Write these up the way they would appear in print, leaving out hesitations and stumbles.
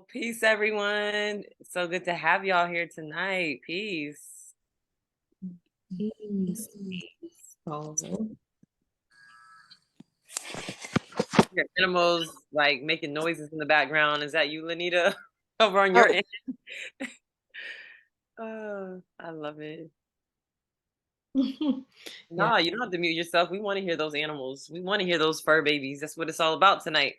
Peace, everyone. So good to have y'all here tonight. Peace. Peace. Oh. Your animals like making noises in the background. Is that you, Lanita? Over on your end? Oh, I love it. No, you don't have to mute yourself. We want to hear those animals. We want to hear those fur babies. That's what it's all about tonight.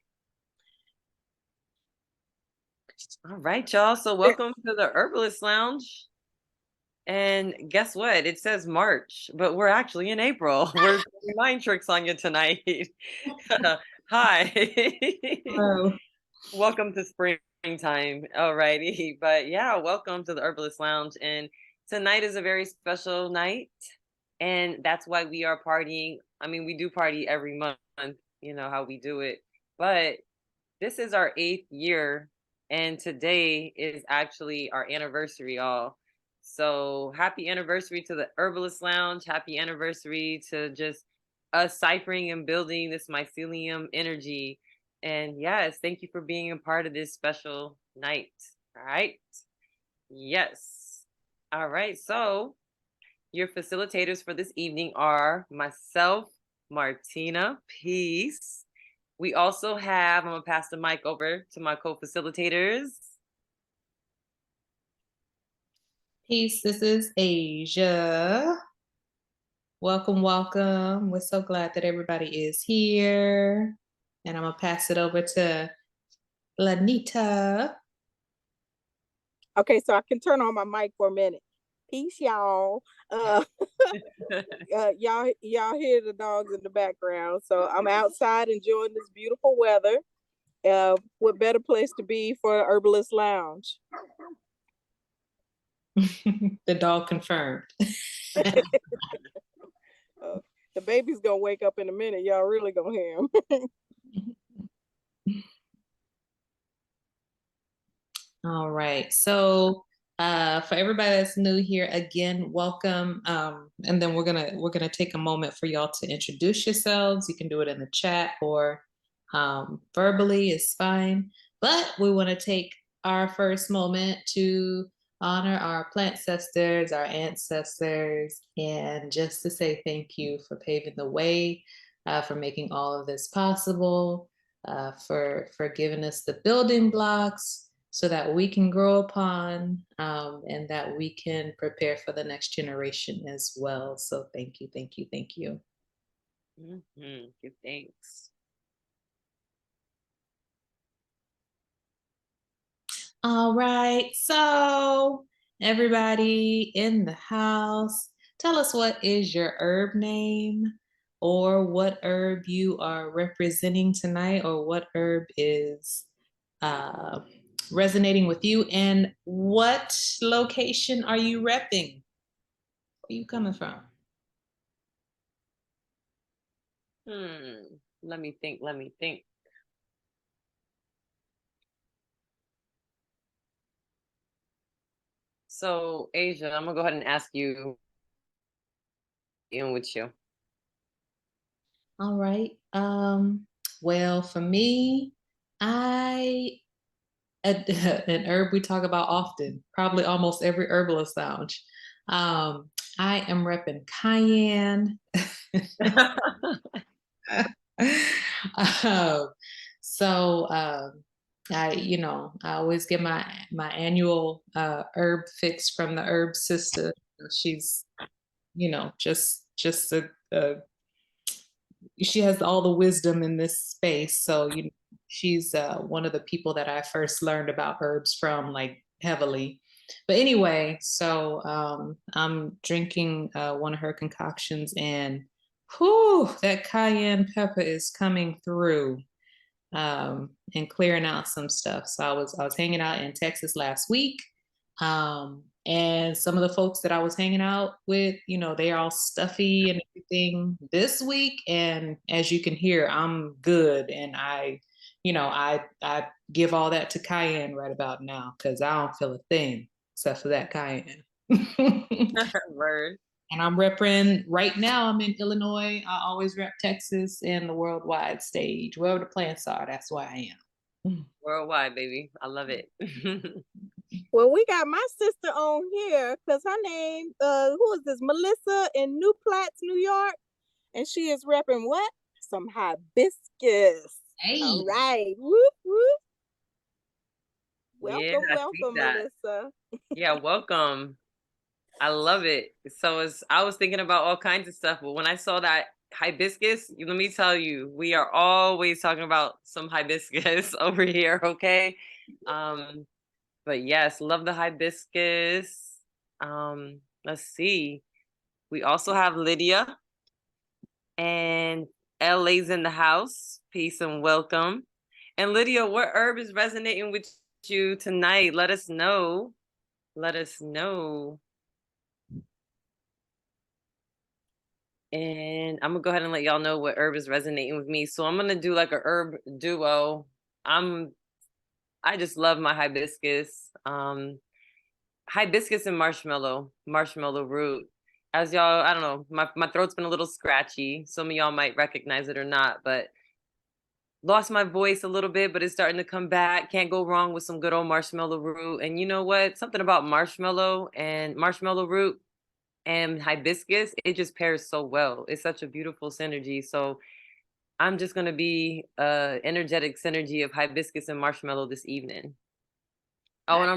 All right, y'all. So welcome to the Herbalist Lounge. And guess what? It says March, but we're actually in April. We're doing mind tricks on you tonight. Hi. Hello. Welcome to springtime. Alrighty. But yeah, welcome to the Herbalist Lounge. And tonight is a very special night. And that's why we are partying. I mean, we do party every month, you know how we do it. But this is our 8th year. And today is actually our anniversary, y'all. So happy anniversary to the Herbalist Lounge. Happy anniversary to just us ciphering and building this mycelium energy. And yes, thank you for being a part of this special night. All right. Yes. All right. So your facilitators for this evening are myself, Martina. Peace. We also have, I'm going to pass the mic over to my co-facilitators. Peace. This is Asia. Welcome, welcome. We're so glad that everybody is here. And I'm going to pass it over to Lanita. Okay, so I can turn on my mic for a minute. Peace, y'all. Y'all hear the dogs in the background. So I'm outside enjoying this beautiful weather. What better place to be for Herbalist Lounge? The dog confirmed. The baby's gonna wake up in a minute. Y'all really gonna hear him. All right. So for everybody that's new here, again, welcome. And then we're gonna take a moment for y'all to introduce yourselves. You can do it in the chat or verbally is fine. But we want to take our first moment to honor our plant ancestors, our ancestors, and just to say thank you for paving the way, for making all of this possible, for giving us the building blocks so that we can grow upon, and that we can prepare for the next generation as well. So thank you, thank you, thank you. Good, thanks. All right, so everybody in the house, tell us what is your herb name, or what herb you are representing tonight, or what herb is resonating with you, and what location are you repping? Where are you coming from? Let me think. So, Asia, I'm gonna go ahead and ask you in with you. All right. Well, for me, an herb we talk about often, probably almost every herbalist lounge. I am repping cayenne. I always get my annual herb fix from the herb sister. She's, just she has all the wisdom in this space. So she's one of the people that I first learned about herbs from, like, heavily. But anyway, so I'm drinking one of her concoctions, and whew, that cayenne pepper is coming through, and clearing out some stuff. So I was hanging out in Texas last week, and some of the folks that I was hanging out with, they're all stuffy and everything this week. And as you can hear, I'm good, and I give all that to cayenne right about now, because I don't feel a thing except for that cayenne. Word. And I'm repping right now. I'm in Illinois. I always rep Texas in the worldwide stage. Wherever the plants are, that's where I Worldwide, baby. I love it. Well, we got my sister on here because her name, who is this? Melissa in New Platts, New York. And she is repping what? Some hibiscus. Hey. All right. Whoop, whoop. Yeah, Welcome, I see welcome, that. Melissa. Yeah, welcome. I love it. So I was thinking about all kinds of stuff, but when I saw that hibiscus, let me tell you, we are always talking about some hibiscus over here, okay? But yes, love the hibiscus. Let's see. We also have Lydia and LA's in the house. Peace and welcome. And Lydia, what herb is resonating with you tonight? Let us know. Let us know. And I'm gonna go ahead and let y'all know what herb is resonating with me. So I'm gonna do like a herb duo. I just love my hibiscus. Hibiscus and marshmallow root. As y'all, I don't know, my throat's been a little scratchy. Some of y'all might recognize it or not, but lost my voice a little bit, but it's starting to come back. Can't go wrong with some good old marshmallow root. And you know what? Something about marshmallow root and hibiscus, it just pairs so well. It's such a beautiful synergy. So I'm just gonna be energetic synergy of hibiscus and marshmallow this evening. Oh, and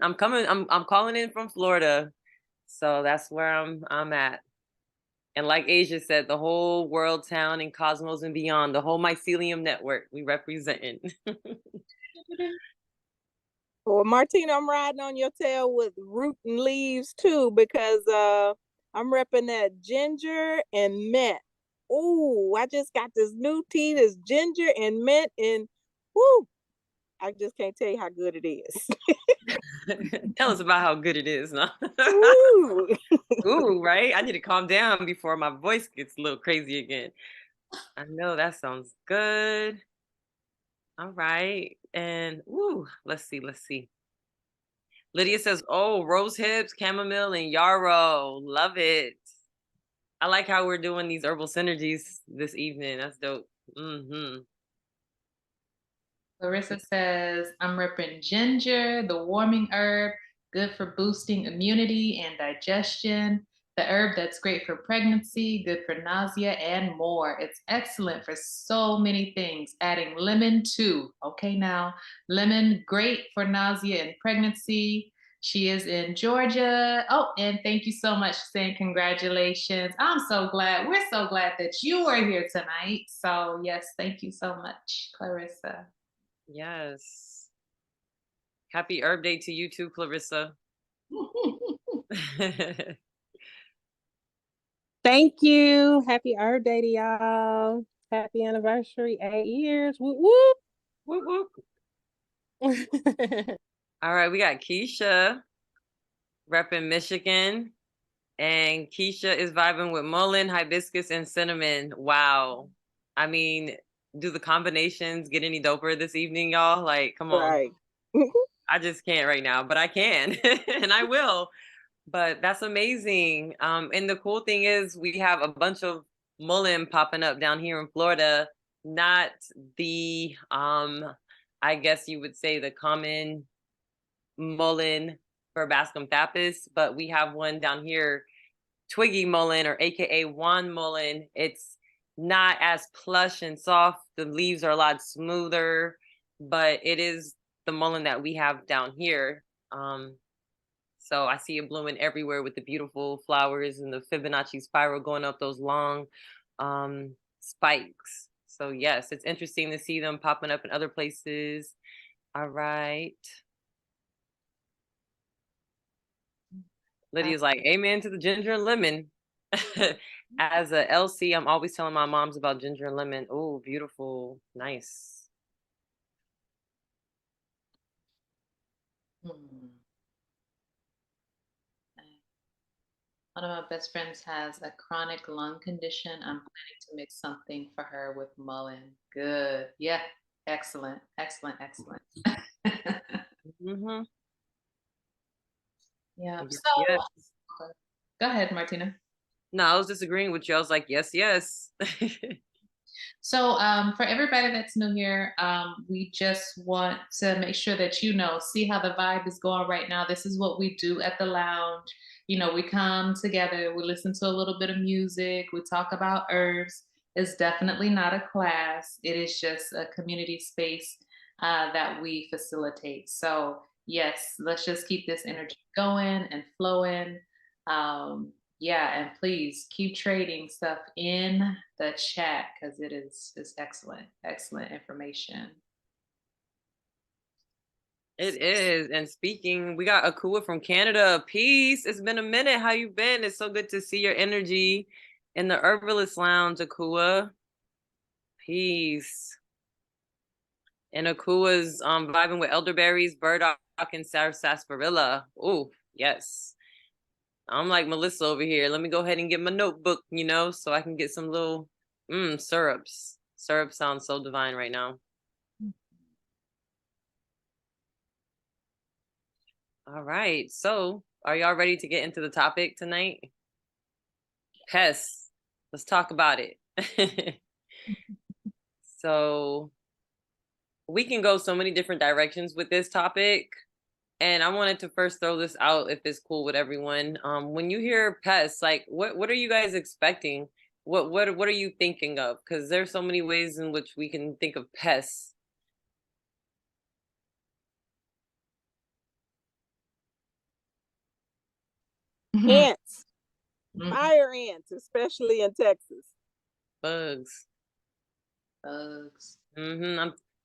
I'm calling in from Florida. So that's where I'm at. And like Asia said, the whole world, town, and cosmos and beyond, the whole mycelium network we representing. Well, Martina, I'm riding on your tail with root and leaves too, because I'm repping that ginger and mint. Oh, I just got this new tea, this ginger and mint, and whoo, I just can't tell you how good it is. Tell us about how good it is, no? Ooh. Ooh, right? I need to calm down before my voice gets a little crazy again. I know that sounds good. All right. And ooh, let's see. Lydia says, "Oh, rose hips, chamomile, and yarrow. Love it." I like how we're doing these herbal synergies this evening. That's dope. Mm-hmm. Larissa says, I'm repping ginger, the warming herb, good for boosting immunity and digestion. The herb that's great for pregnancy, good for nausea, and more. It's excellent for so many things. Adding lemon too. Okay, now, lemon, great for nausea and pregnancy. She is in Georgia. Oh, and thank you so much for saying congratulations. I'm so glad. We're so glad that you are here tonight. So, yes, thank you so much, Clarissa. Yes. Happy Herb Day to you too, Clarissa. Thank you. Happy Earth Day to y'all. Happy anniversary, 8 years. Whoop Whoop, whoop. whoop. All right, we got Keisha repping Michigan. And Keisha is vibing with mullein, hibiscus, and cinnamon. Wow. I mean, do the combinations get any doper this evening, y'all? Like, come on. Right. I just can't right now, but I can. And I will. But that's amazing. And the cool thing is we have a bunch of mullein popping up down here in Florida. Not the I guess you would say the common mullein for Bascom thapus, but we have one down here, twiggy mullein, or aka wand mullein. It's not as plush and soft. The leaves are a lot smoother, but it is the mullein that we have down here. So I see it blooming everywhere with the beautiful flowers and the Fibonacci spiral going up those long spikes. So yes, it's interesting to see them popping up in other places. All right. Lydia's like, amen to the ginger and lemon. As a LC, I'm always telling my moms about ginger and lemon. Oh, beautiful. Nice. Hmm. One of my best friends has a chronic lung condition. I'm planning to mix something for her with mullein. Good. Yeah. Excellent. Excellent. Excellent. Mm-hmm. Yeah. Yes, So yes. go ahead, Martina. No, I was disagreeing with you. I was like, yes, yes. So, for everybody that's new here, we just want to make sure that see how the vibe is going right now. This is what we do at the lounge. We come together, we listen to a little bit of music, we talk about herbs. It's definitely not a class, it is just a community space that we facilitate. So, yes, let's just keep this energy going and flowing. Um, yeah, and please keep trading stuff in the chat because it is excellent, excellent information. It is. And speaking, we got Akua from Canada. Peace. It's been a minute. How you been? It's so good to see your energy in the Herbalist Lounge, Akua. Peace. And Akua's vibing with elderberries, burdock, and sarsaparilla. Oh, yes. I'm like Melissa over here. Let me go ahead and get my notebook, so I can get some little syrups. Syrup sounds so divine right now. All right. So, are y'all ready to get into the topic tonight? Pests. Let's talk about it. So, we can go so many different directions with this topic. And I wanted to first throw this out if it's cool with everyone. When you hear pests, like what are you guys expecting? What are you thinking of? Because there's so many ways in which we can think of pests. Ants, Mhm. fire ants, especially in Texas. Bugs. Bugs.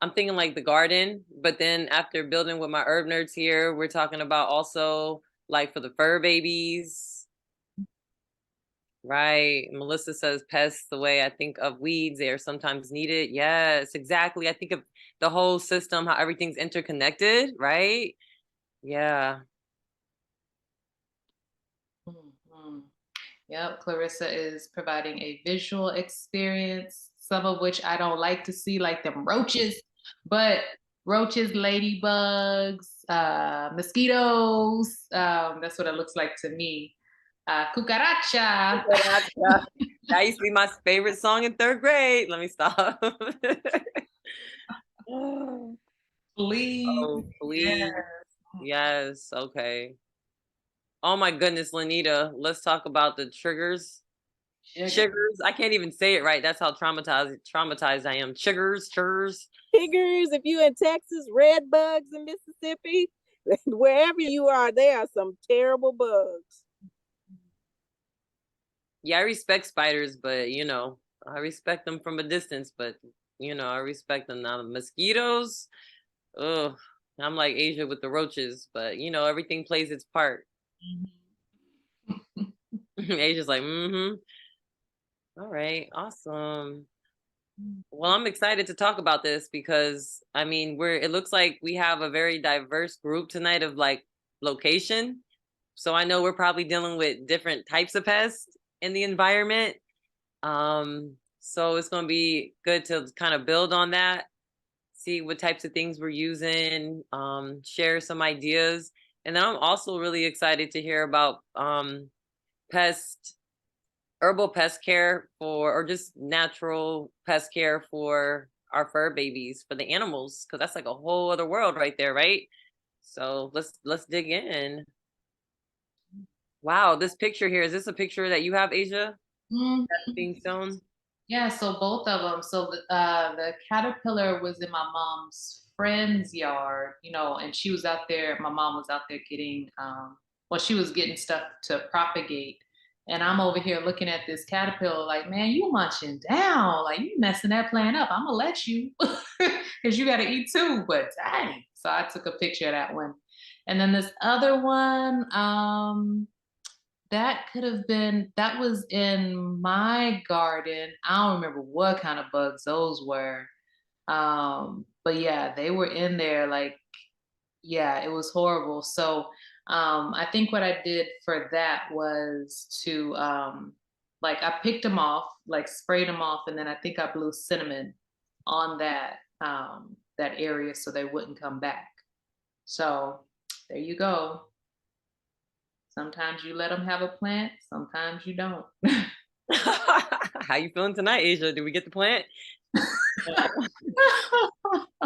I'm thinking like the garden, but then after building with my herb nerds here, we're talking about also like for the fur babies. Right. Melissa says pests the way I think of weeds. They are sometimes needed. Yes, exactly. I think of the whole system, how everything's interconnected, right? Yeah. Mhm. Yep, Clarissa is providing a visual experience, some of which I don't like to see, like them roaches, but roaches, ladybugs, mosquitoes. That's what it looks like to me. Cucaracha. That used to be my favorite song in third grade. Let me stop. Please. Oh, Yeah. please. Yes. Okay. Oh my goodness, Lanita. Let's talk about the triggers. Sugar. Sugars. I can't even say it right. That's how traumatized I am. Sugars. Chiggers, if you in Texas, red bugs in Mississippi, wherever you are, there are some terrible bugs. Yeah, I respect spiders, but I respect them from a distance, but I respect them now. The mosquitoes, ugh. I'm like Asia with the roaches, but everything plays its part. Asia's like, all right, awesome. Well, I'm excited to talk about this because it looks like we have a very diverse group tonight of like location. So I know we're probably dealing with different types of pests in the environment. So it's going to be good to kind of build on that, see what types of things we're using, share some ideas. And then I'm also really excited to hear about pest herbal pest care or just natural pest care for our fur babies, for the animals, because that's like a whole other world right there, right? So let's dig in. Wow, this picture here, is this a picture that you have, Asia, Mhm. that's being shown? Yeah, so both of them. So the caterpillar was in my mom's friend's yard, and she was out there. My mom was out there getting, she was getting stuff to propagate. And I'm over here looking at this caterpillar like, man, you munching down. Like, you messing that plant up. I'm going to let you because you got to eat too. But dang. So I took a picture of that one. And then this other one, that was in my garden. I don't remember what kind of bugs those were. But yeah, they were in there like, yeah, it was horrible. So I think what I did for that was to like I picked them off, like sprayed them off, and then I think I blew cinnamon on that area so they wouldn't come back. So there you go. Sometimes you let them have a plant, sometimes you don't. How you feeling tonight, Asia? Did we get the plant?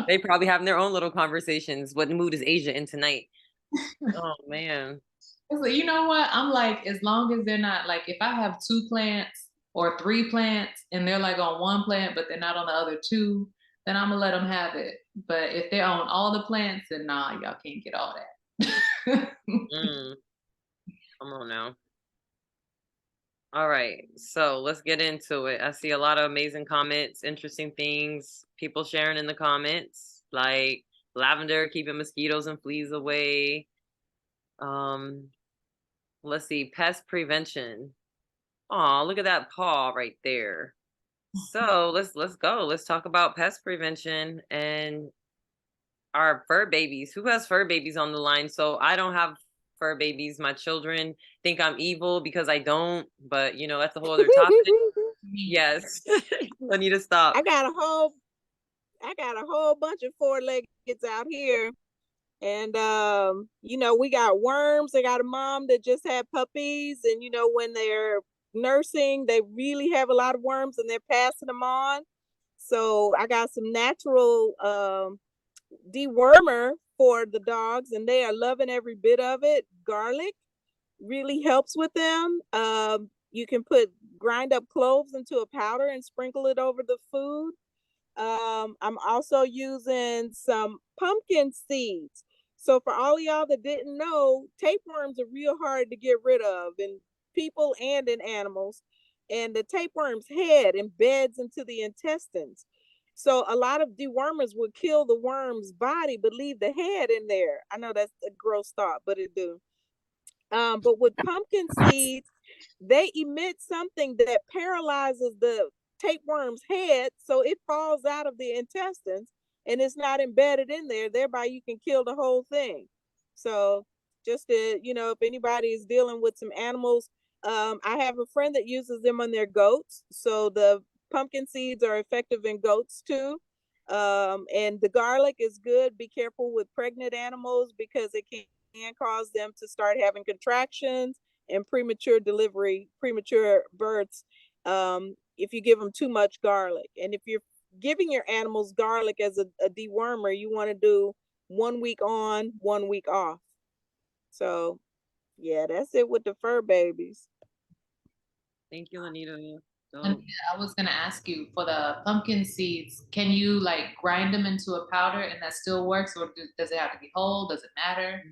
They probably having their own little conversations. What mood is Asia in tonight? Oh man. So you know what? I'm like, as long as they're not like, if I have 2 plants or 3 plants and they're like on one plant, but they're not on the other 2, then I'm gonna let them have it. But if they're on all the plants, then nah, y'all can't get all that. Mm, come on now. All right, so let's get into it. I see a lot of amazing comments, interesting things, people sharing in the comments, like lavender keeping mosquitoes and fleas away. Um, let's see, pest prevention. Oh, look at that paw right there. So let's go. Let's talk about pest prevention and our fur babies. Who has fur babies on the line? So I don't have fur babies. My children think I'm evil because I don't, but that's a whole other topic. Yes. I need to stop. I got a whole bunch of four-leggeds out here. And we got worms. I got a mom that just had puppies, and when they're nursing, they really have a lot of worms and they're passing them on. So I got some natural dewormer for the dogs, and they are loving every bit of it. Garlic really helps with them. You can grind up cloves into a powder and sprinkle it over the food. I'm also using some pumpkin seeds. So for all of y'all that didn't know, tapeworms are real hard to get rid of in people and in animals. And the tapeworm's head embeds into the intestines. So a lot of dewormers would kill the worm's body, but leave the head in there. I know that's a gross thought, but it do. But with pumpkin seeds, they emit something that paralyzes the tapeworm's head, so it falls out of the intestines and it's not embedded in there. Thereby, you can kill the whole thing. So, just to if anybody is dealing with some animals, I have a friend that uses them on their goats. So the pumpkin seeds are effective in goats too. And the garlic is good. Be careful with pregnant animals because it can cause them to start having contractions and premature delivery, premature births, if you give them too much garlic. And if you're giving your animals garlic as a dewormer, you want to do 1 week on, 1 week off. So yeah, that's it with the fur babies. Thank you, Lanita. And I was gonna ask you for the pumpkin seeds, can you like grind them into a powder and that still works, or does it have to be whole? Does it matter?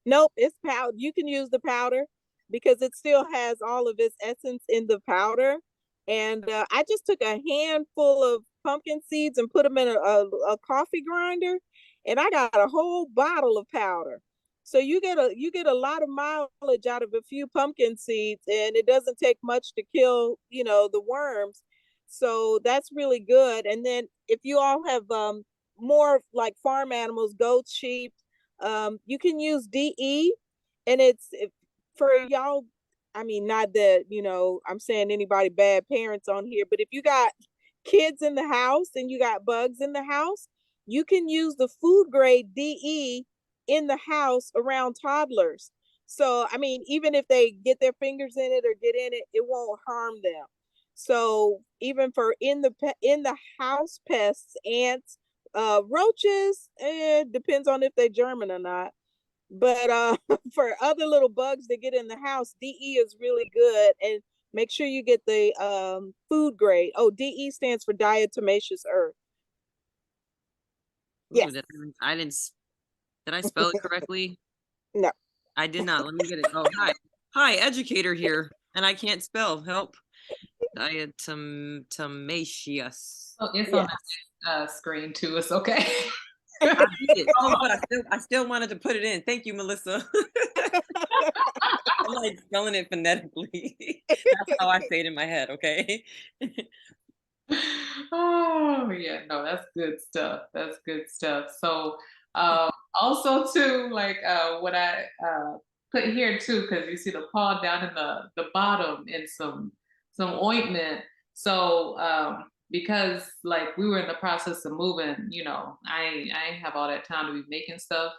Nope, it's powder. You can use the powder because it still has all of its essence in the powder. And I just took a handful of pumpkin seeds and put them in a coffee grinder, and I got a whole bottle of powder. So you get a lot of mileage out of a few pumpkin seeds, and it doesn't take much to kill the worms. So that's really good. And then if you all have more like farm animals, goats, sheep, you can use DE, and for y'all. I mean, not that I'm saying anybody bad parents on here, but if you got kids in the house and you got bugs in the house, you can use the food grade DE in the house around toddlers. So I mean, even if they get their fingers in it or get in it, it won't harm them. So even for in the house pests, ants, roaches, depends on if they're German or not. But for other little bugs that get in the house, DE is really good. And make sure you get the food grade. Oh, DE stands for diatomaceous earth. Ooh, Yes. I didn't. Did I spell it correctly? No. I did not. Let me get it. Oh, hi, educator here, and I can't spell. Help. Diatomaceous. Oh, it's on the screen too. It's okay. I did it. Oh, but I still wanted to put it in. Thank you, Melissa. I'm like spelling it phonetically. That's how I say it in my head. Okay. Oh yeah, no, that's good stuff. That's good stuff. So also too, like what I put here too, because you see the paw down in the bottom in some ointment. So because like we were in the process of moving, I ain't have all that time to be making stuff,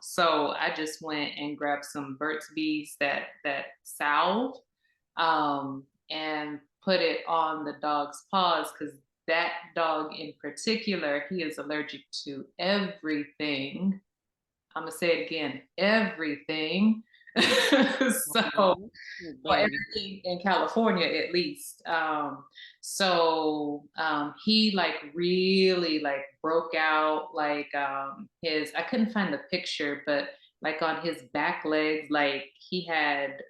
So I just went and grabbed some Burt's Bees that salve, and put it on the dog's paws because that dog in particular, he is allergic to everything. I'm gonna say it again, everything. So, Oh, or baby. everything in California at least. He like really like broke out like his, I couldn't find the picture, but like on his back legs, like he had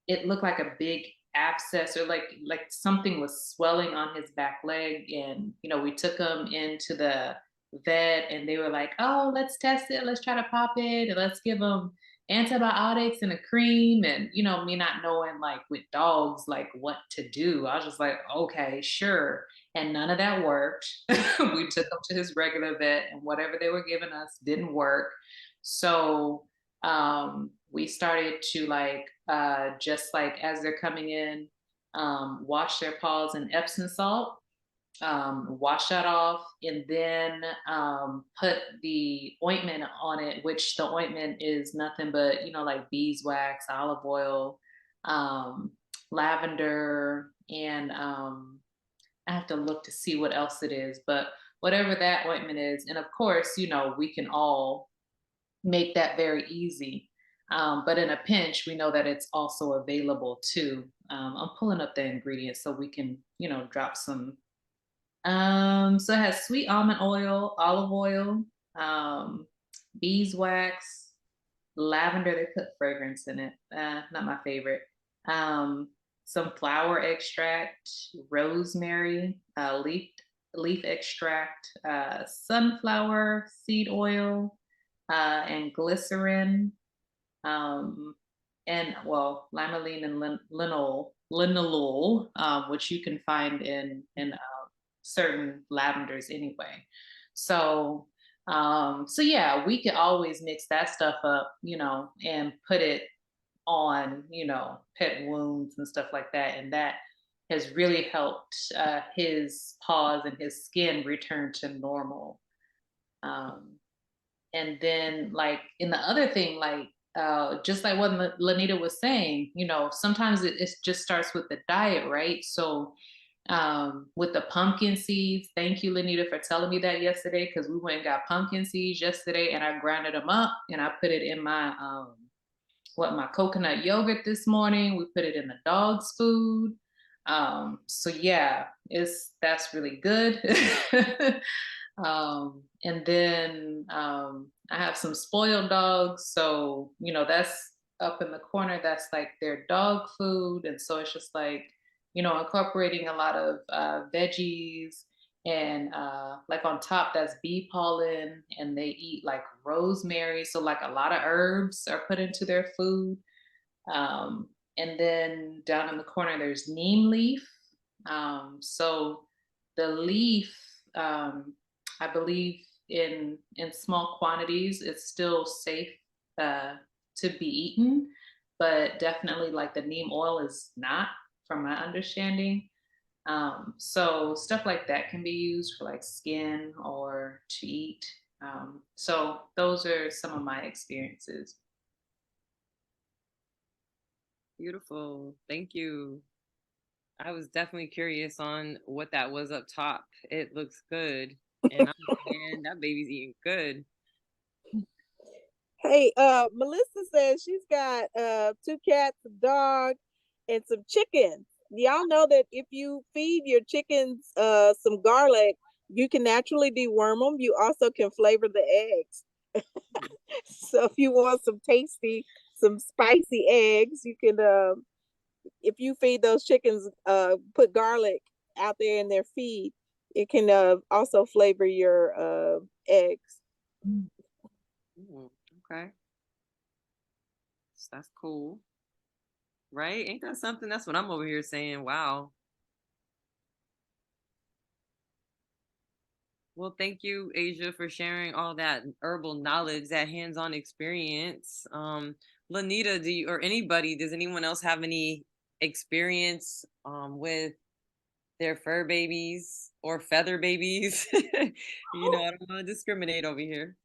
it looked like a big abscess, or like something was swelling on his back leg. And we took him into the vet and they were like, oh, let's test it, let's try to pop it, and let's give him antibiotics and a cream. And me not knowing like with dogs like what to do, I was just like, okay, sure. And none of that worked. We took him to his regular vet and whatever they were giving us didn't work. So we started to like just like as they're coming in, wash their paws in Epsom salt, wash that off, and then put the ointment on it, which the ointment is nothing but, like beeswax, olive oil, um, lavender, and I have to look to see what else it is, but whatever that ointment is. And of course, we can all make that very easy. But in a pinch, we know that it's also available too. I'm pulling up the ingredients so we can, drop some. So it has sweet almond oil, olive oil, um, beeswax, lavender. They put fragrance in it. Not my favorite. Um, some flower extract, rosemary, leaf extract, sunflower seed oil, and glycerin, um, and well, limonene and linalool, which you can find in certain lavenders anyway. So so yeah, we could always mix that stuff up, and put it on, pet wounds and stuff like that, and that has really helped his paws and his skin return to normal. Um, and then like in the other thing, like just like what Lanita was saying, sometimes it just starts with the diet, right? So with the pumpkin seeds, thank you, Lanita, for telling me that yesterday, because we went and got pumpkin seeds yesterday and I grounded them up and I put it in my coconut yogurt this morning. We put it in the dog's food. So yeah, that's really good. And then I have some spoiled dogs, so that's up in the corner. That's like their dog food, and so it's just like incorporating a lot of veggies, and like on top that's bee pollen, and they eat like rosemary, so like a lot of herbs are put into their food. Um, and then down in the corner there's neem leaf. So the leaf, I believe in small quantities, it's still safe uh, to be eaten, but definitely like the neem oil is not, from my understanding. So stuff like that can be used for like skin or to eat. So those are some of my experiences. Beautiful. Thank you. I was definitely curious on what that was up top. It looks good. And I'm like, man, that baby's eating good. Hey, Melissa says she's got 2 cats, a dog, and some chickens. Y'all know that if you feed your chickens some garlic, you can naturally deworm them. You also can flavor the eggs. So if you want some spicy eggs, you can if you feed those chickens, put garlic out there in their feed, it can also flavor your eggs. Ooh, okay. So that's cool. Right? Ain't that something? That's what I'm over here saying. Wow. Well, thank you, Asia, for sharing all that herbal knowledge, that hands-on experience. Lanita, do you or anybody, does anyone else have any experience with their fur babies or feather babies? I don't want to discriminate over here.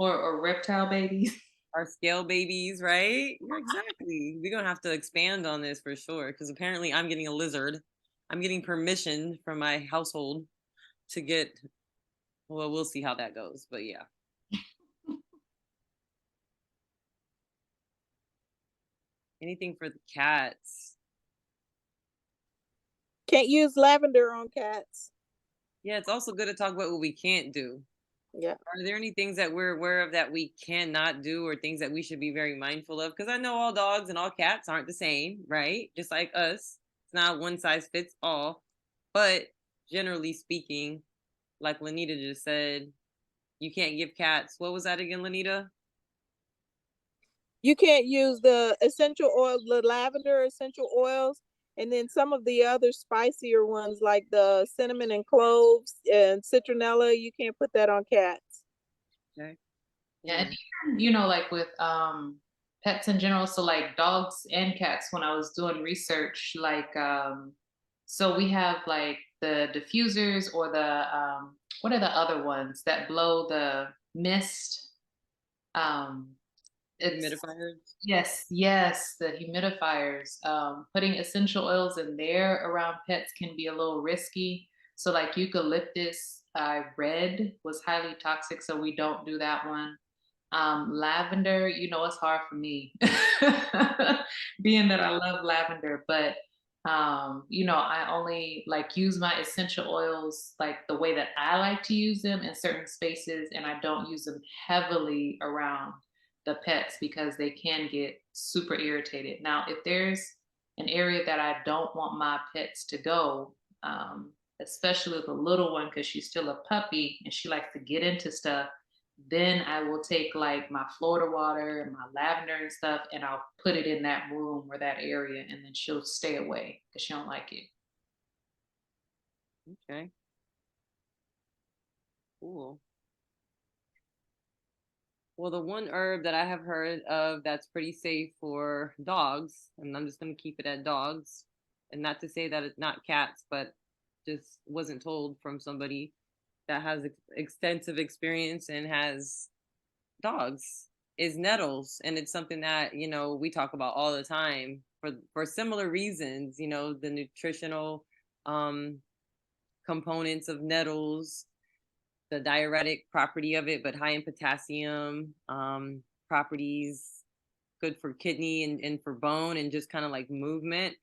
Or reptile babies. our scale babies, right? Yeah, exactly. We're gonna have to expand on this for sure. Because apparently I'm getting a lizard. I'm getting permission from my household to get, well, we'll see how that goes. But yeah. Anything for the cats. Can't use lavender on cats. Yeah, it's also good to talk about what we can't do. Yeah. Are there any things that we're aware of that we cannot do, or things that we should be very mindful of? Because I know all dogs and all cats aren't the same, right? Just like us. It's not one size fits all. But generally speaking, like Lanita just said, you can't give cats. What was that again, Lanita? You can't use the essential oil, the lavender essential oils, and then some of the other spicier ones like the cinnamon and cloves and citronella. You can't put that on cats. Okay. Yeah, and even, like with pets in general, so like dogs and cats, when I was doing research, like so we have like the diffusers or the what are the other ones that blow the mist? Um it's Humidifiers. yes, the humidifiers. Putting essential oils in there around pets can be a little risky. So like eucalyptus, I read was highly toxic, so we don't do that one. Lavender, it's hard for me, being that I love lavender, but I only like use my essential oils like the way that I like to use them in certain spaces, and I don't use them heavily around the pets because they can get super irritated. Now, if there's an area that I don't want my pets to go, especially the little one, because she's still a puppy and she likes to get into stuff, then I will take like my Florida water and my lavender and stuff, and I'll put it in that room or that area, and then she'll stay away because she don't like it. Okay. Cool. Well, the one herb that I have heard of that's pretty safe for dogs, and I'm just going to keep it at dogs, and not to say that it's not cats, but just wasn't told from somebody that has extensive experience and has dogs, is nettles. And it's something that, we talk about all the time for similar reasons, the nutritional components of nettles, the diuretic property of it, but high in potassium properties, good for kidney and for bone and just kind of like movement.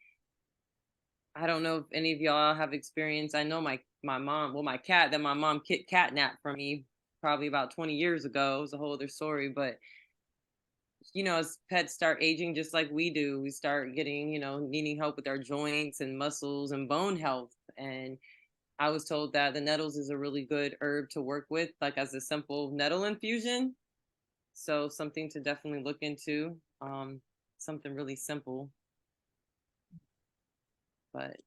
I don't know if any of y'all have experience. I know my mom, well, my cat that my mom catnapped from me probably about 20 years ago. It was a whole other story, but as pets start aging just like we do, we start getting, needing help with our joints and muscles and bone health. And I was told that the nettles is a really good herb to work with, like as a simple nettle infusion. So something to definitely look into. Something really simple, but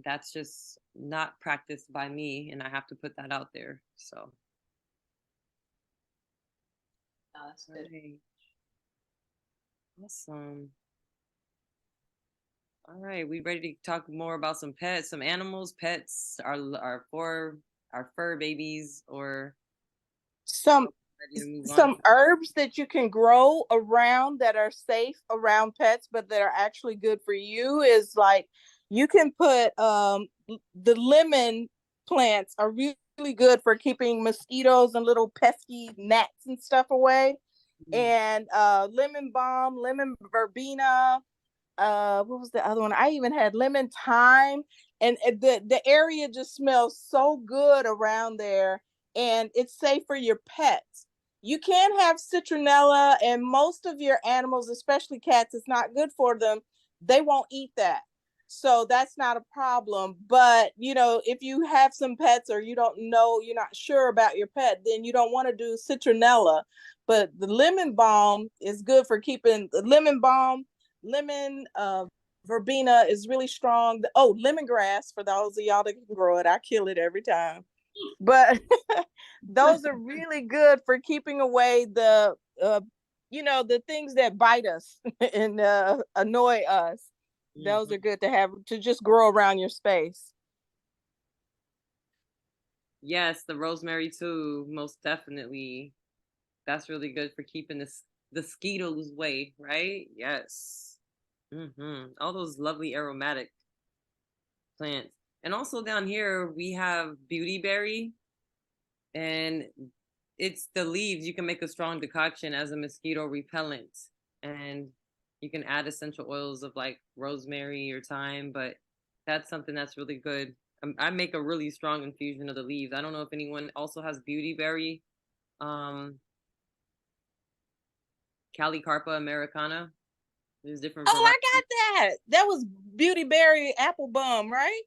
that's just not practiced by me, and I have to put that out there. So That's good. right. Awesome. All right, we ready to talk more about some pets, some animals, pets, our fur babies, or Some ready to move on? some herbs that you can grow around that are safe around pets, but that are actually good for you is like you can put the lemon plants are really good for keeping mosquitoes and little pesky gnats and stuff away. And lemon balm, lemon verbena, what was the other one? I even had lemon thyme, and the area just smells so good around there, and it's safe for your pets. You can have citronella, and most of your animals, especially cats, it's not good for them. They won't eat that, so that's not a problem. But if you have some pets or you don't know, you're not sure about your pet, then you don't want to do citronella. But the lemon balm is good for keeping the lemon balm. Lemon verbena is really strong. Oh, lemongrass, for those of y'all that can grow it, I kill it every time. But those are really good for keeping away the things that bite us and annoy us. Those are good to have to just grow around your space. Yes, the rosemary too, most definitely. That's really good for keeping the mosquitoes way, right? Yes. All those lovely aromatic plants. And also down here we have beautyberry, and it's the leaves. You can make a strong decoction as a mosquito repellent, and you can add essential oils of like rosemary or thyme, but that's something that's really good. I make a really strong infusion of the leaves. I don't know if anyone also has beautyberry, um, Calicarpa americana. There's different Oh, varieties. I got that. That was Beauty Berry Apple Bum, right?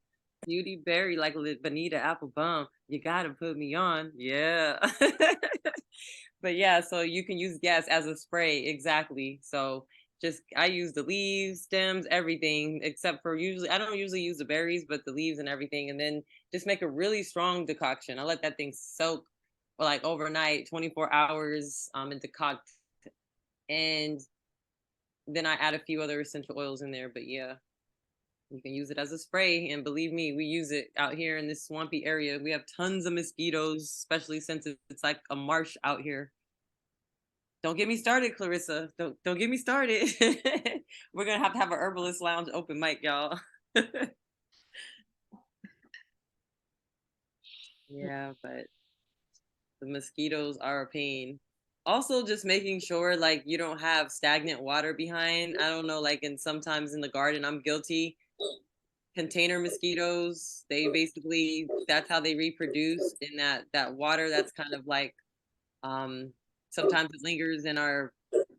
Beautyberry, like Bonita Applebum. You gotta put me on, yeah. But yeah, so you can use gas as a spray, exactly. So just I use the leaves, stems, everything, except for usually I don't usually use the berries, but the leaves and everything, and then just make a really strong decoction. I let that thing soak for like overnight, 24 hours, and decoct, and then I add a few other essential oils in there. But yeah, you can use it as a spray, and believe me, we use it out here in this swampy area. We have tons of mosquitoes, especially since it's like a marsh out here. Don't get me started, Clarissa. Don't get me started. We're gonna have to have a Herbalist Lounge open mic, y'all. Yeah, but the mosquitoes are a pain. Also, just making sure like you don't have stagnant water behind. I don't know, like, and sometimes in the garden, I'm guilty. Container mosquitoes, they basically that's how they reproduce in that water that's kind of like um sometimes it lingers in our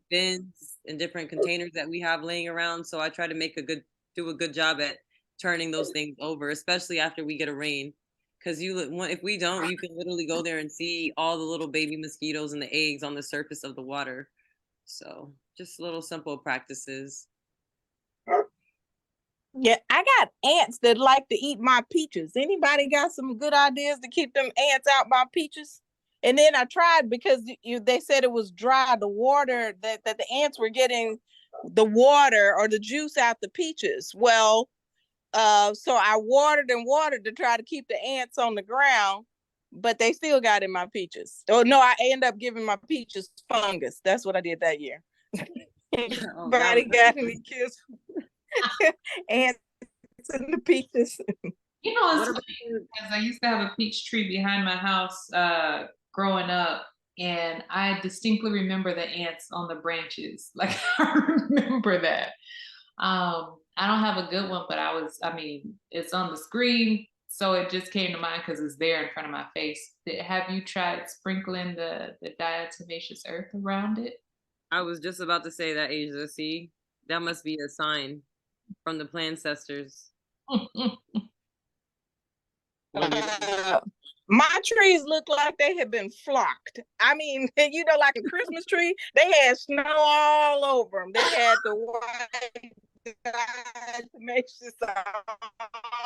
bins and different containers that we have laying around. So I try to do a good job at turning those things over, especially after we get a rain. Because if we don't, you can literally go there and see all the little baby mosquitoes and the eggs on the surface of the water. So just little simple practices. Yeah, I got ants that like to eat my peaches. Anybody got some good ideas to keep them ants out my peaches? And then I tried because they said it was dry, the water that the ants were getting the water or the juice out the peaches. Well, so I watered and watered to try to keep the ants on the ground, but they still got in my peaches. Oh no, I ended up giving my peaches fungus. That's what I did that year. Oh, that Anybody was got any kills? Ants in the peaches. You know, it's what funny about you? because I used to have a peach tree behind my house growing up, and I distinctly remember the ants on the branches. Like I remember that. I don't have a good one, but I mean, it's on the screen, so it just came to mind because it's there in front of my face. Have you tried sprinkling the diatomaceous earth around it? I was just about to say that, Asia. See, that must be a sign from the ancestors when you. My trees look like they had been flocked. I mean, like a Christmas tree, they had snow all over them. They had the white diatomaceous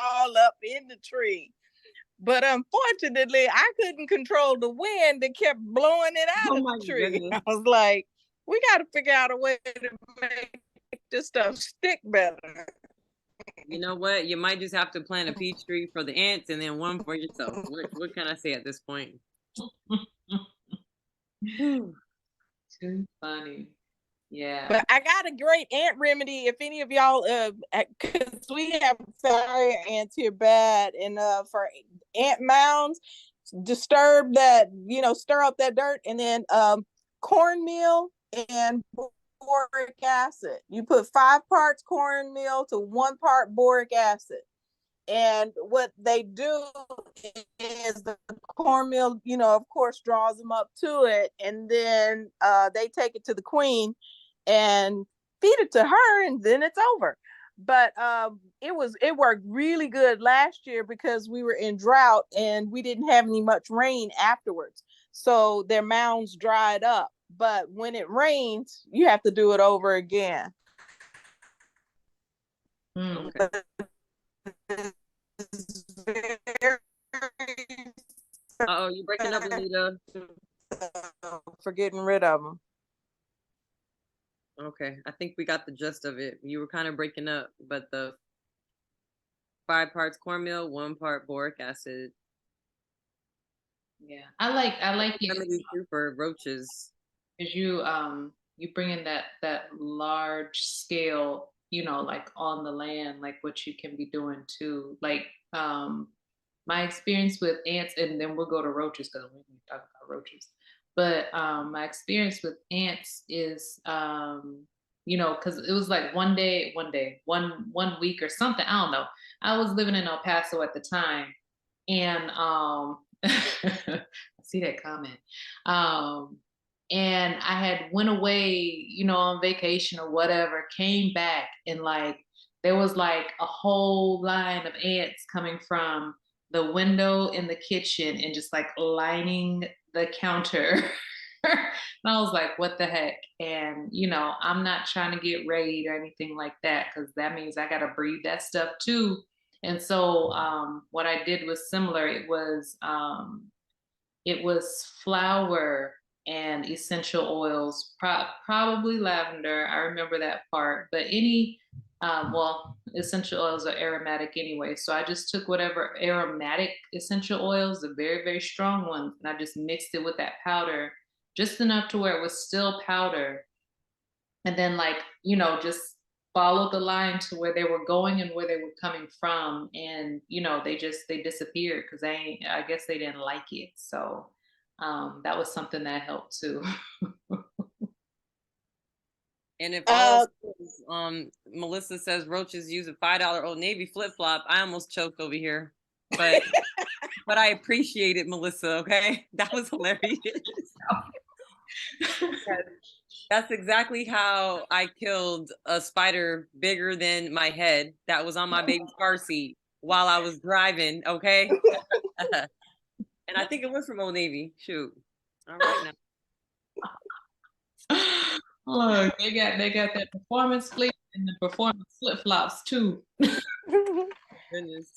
all up in the tree. But unfortunately, I couldn't control the wind that kept blowing it out Oh of my the tree. goodness. I was like, we got to figure out a way to make this stuff stick better. You know what? You might just have to plant a peach tree for the ants and then one for yourself. What can I say at this point? Whew. Too funny. Yeah. But I got a great ant remedy if any of y'all, because we have fire ants here bad, and for ant mounds, disturb that, stir up that dirt, and then cornmeal and boric acid. You put 5 parts cornmeal to 1 part boric acid. And what they do is the cornmeal, of course, draws them up to it. And then they take it to the queen and feed it to her, and then it's over. But it worked really good last year because we were in drought and we didn't have any much rain afterwards. So their mounds dried up. But when it rains, you have to do it over again. Okay. Uh-oh, you're breaking up, Anita. For getting rid of them. Okay, I think we got the gist of it. You were kind of breaking up, but the 5 parts cornmeal, 1 part boric acid. Yeah. I like it Remedy too for roaches. because you you bring in that large scale, like on the land, like what you can be doing too. Like my experience with ants, and then we'll go to roaches because we can talk about roaches. But my experience with ants is, because it was like one week or something. I don't know. I was living in El Paso at the time, and I see that comment. And I had went away, on vacation or whatever, came back, and like there was like a whole line of ants coming from the window in the kitchen and just like lining the counter. And I was like, what the heck? And I'm not trying to get raid or anything like that, because that means I gotta breed that stuff too. And so what I did was similar. It was flour and essential oils, probably lavender. I remember that part. But essential oils are aromatic anyway. So I just took whatever aromatic essential oils, the very, very strong ones, and I just mixed it with that powder, just enough to where it was still powder. And then, like, just followed the line to where they were going and where they were coming from. And, they disappeared because I guess they didn't like it. So that was something that helped too. And if all Melissa says roaches use a $5 Old Navy flip flop, I almost choked over here. But but I appreciate it, Melissa. Okay, that was hilarious. That's exactly how I killed a spider bigger than my head that was on my baby's car seat while I was driving. Okay. And I think it was from Old Navy. Shoot. All right now. Look, they got that performance flip and the performance flip flops too. Goodness.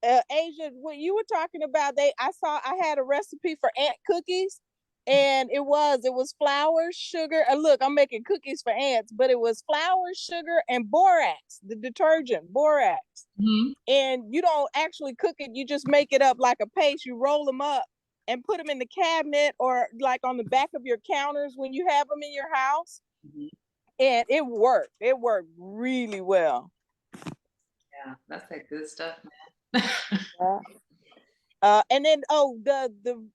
Asia, what you were talking about, I had a recipe for ant cookies, and it was flour, sugar. Look, I'm making cookies for ants, but it was flour, sugar, and borax, the detergent, borax. Mm-hmm. And you don't actually cook it; you just make it up like a paste. You roll them up and put them in the cabinet or like on the back of your counters when you have them in your house. Mm-hmm. And it worked. It worked really well. Yeah, that's that good stuff, man. And then the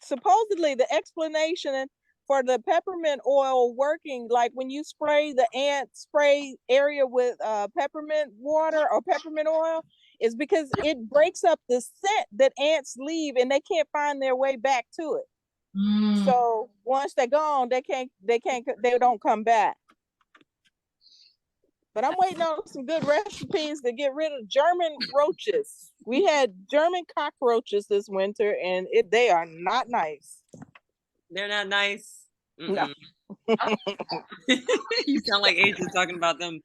supposedly the explanation for the peppermint oil working, like when you spray the ant spray area with peppermint water or peppermint oil, is because it breaks up the scent that ants leave and they can't find their way back to it. So once they're gone, they don't come back. But I'm waiting on some good recipes to get rid of German roaches. We had German cockroaches this winter, and they are not nice. They're not nice. No. You sound like Asia talking about them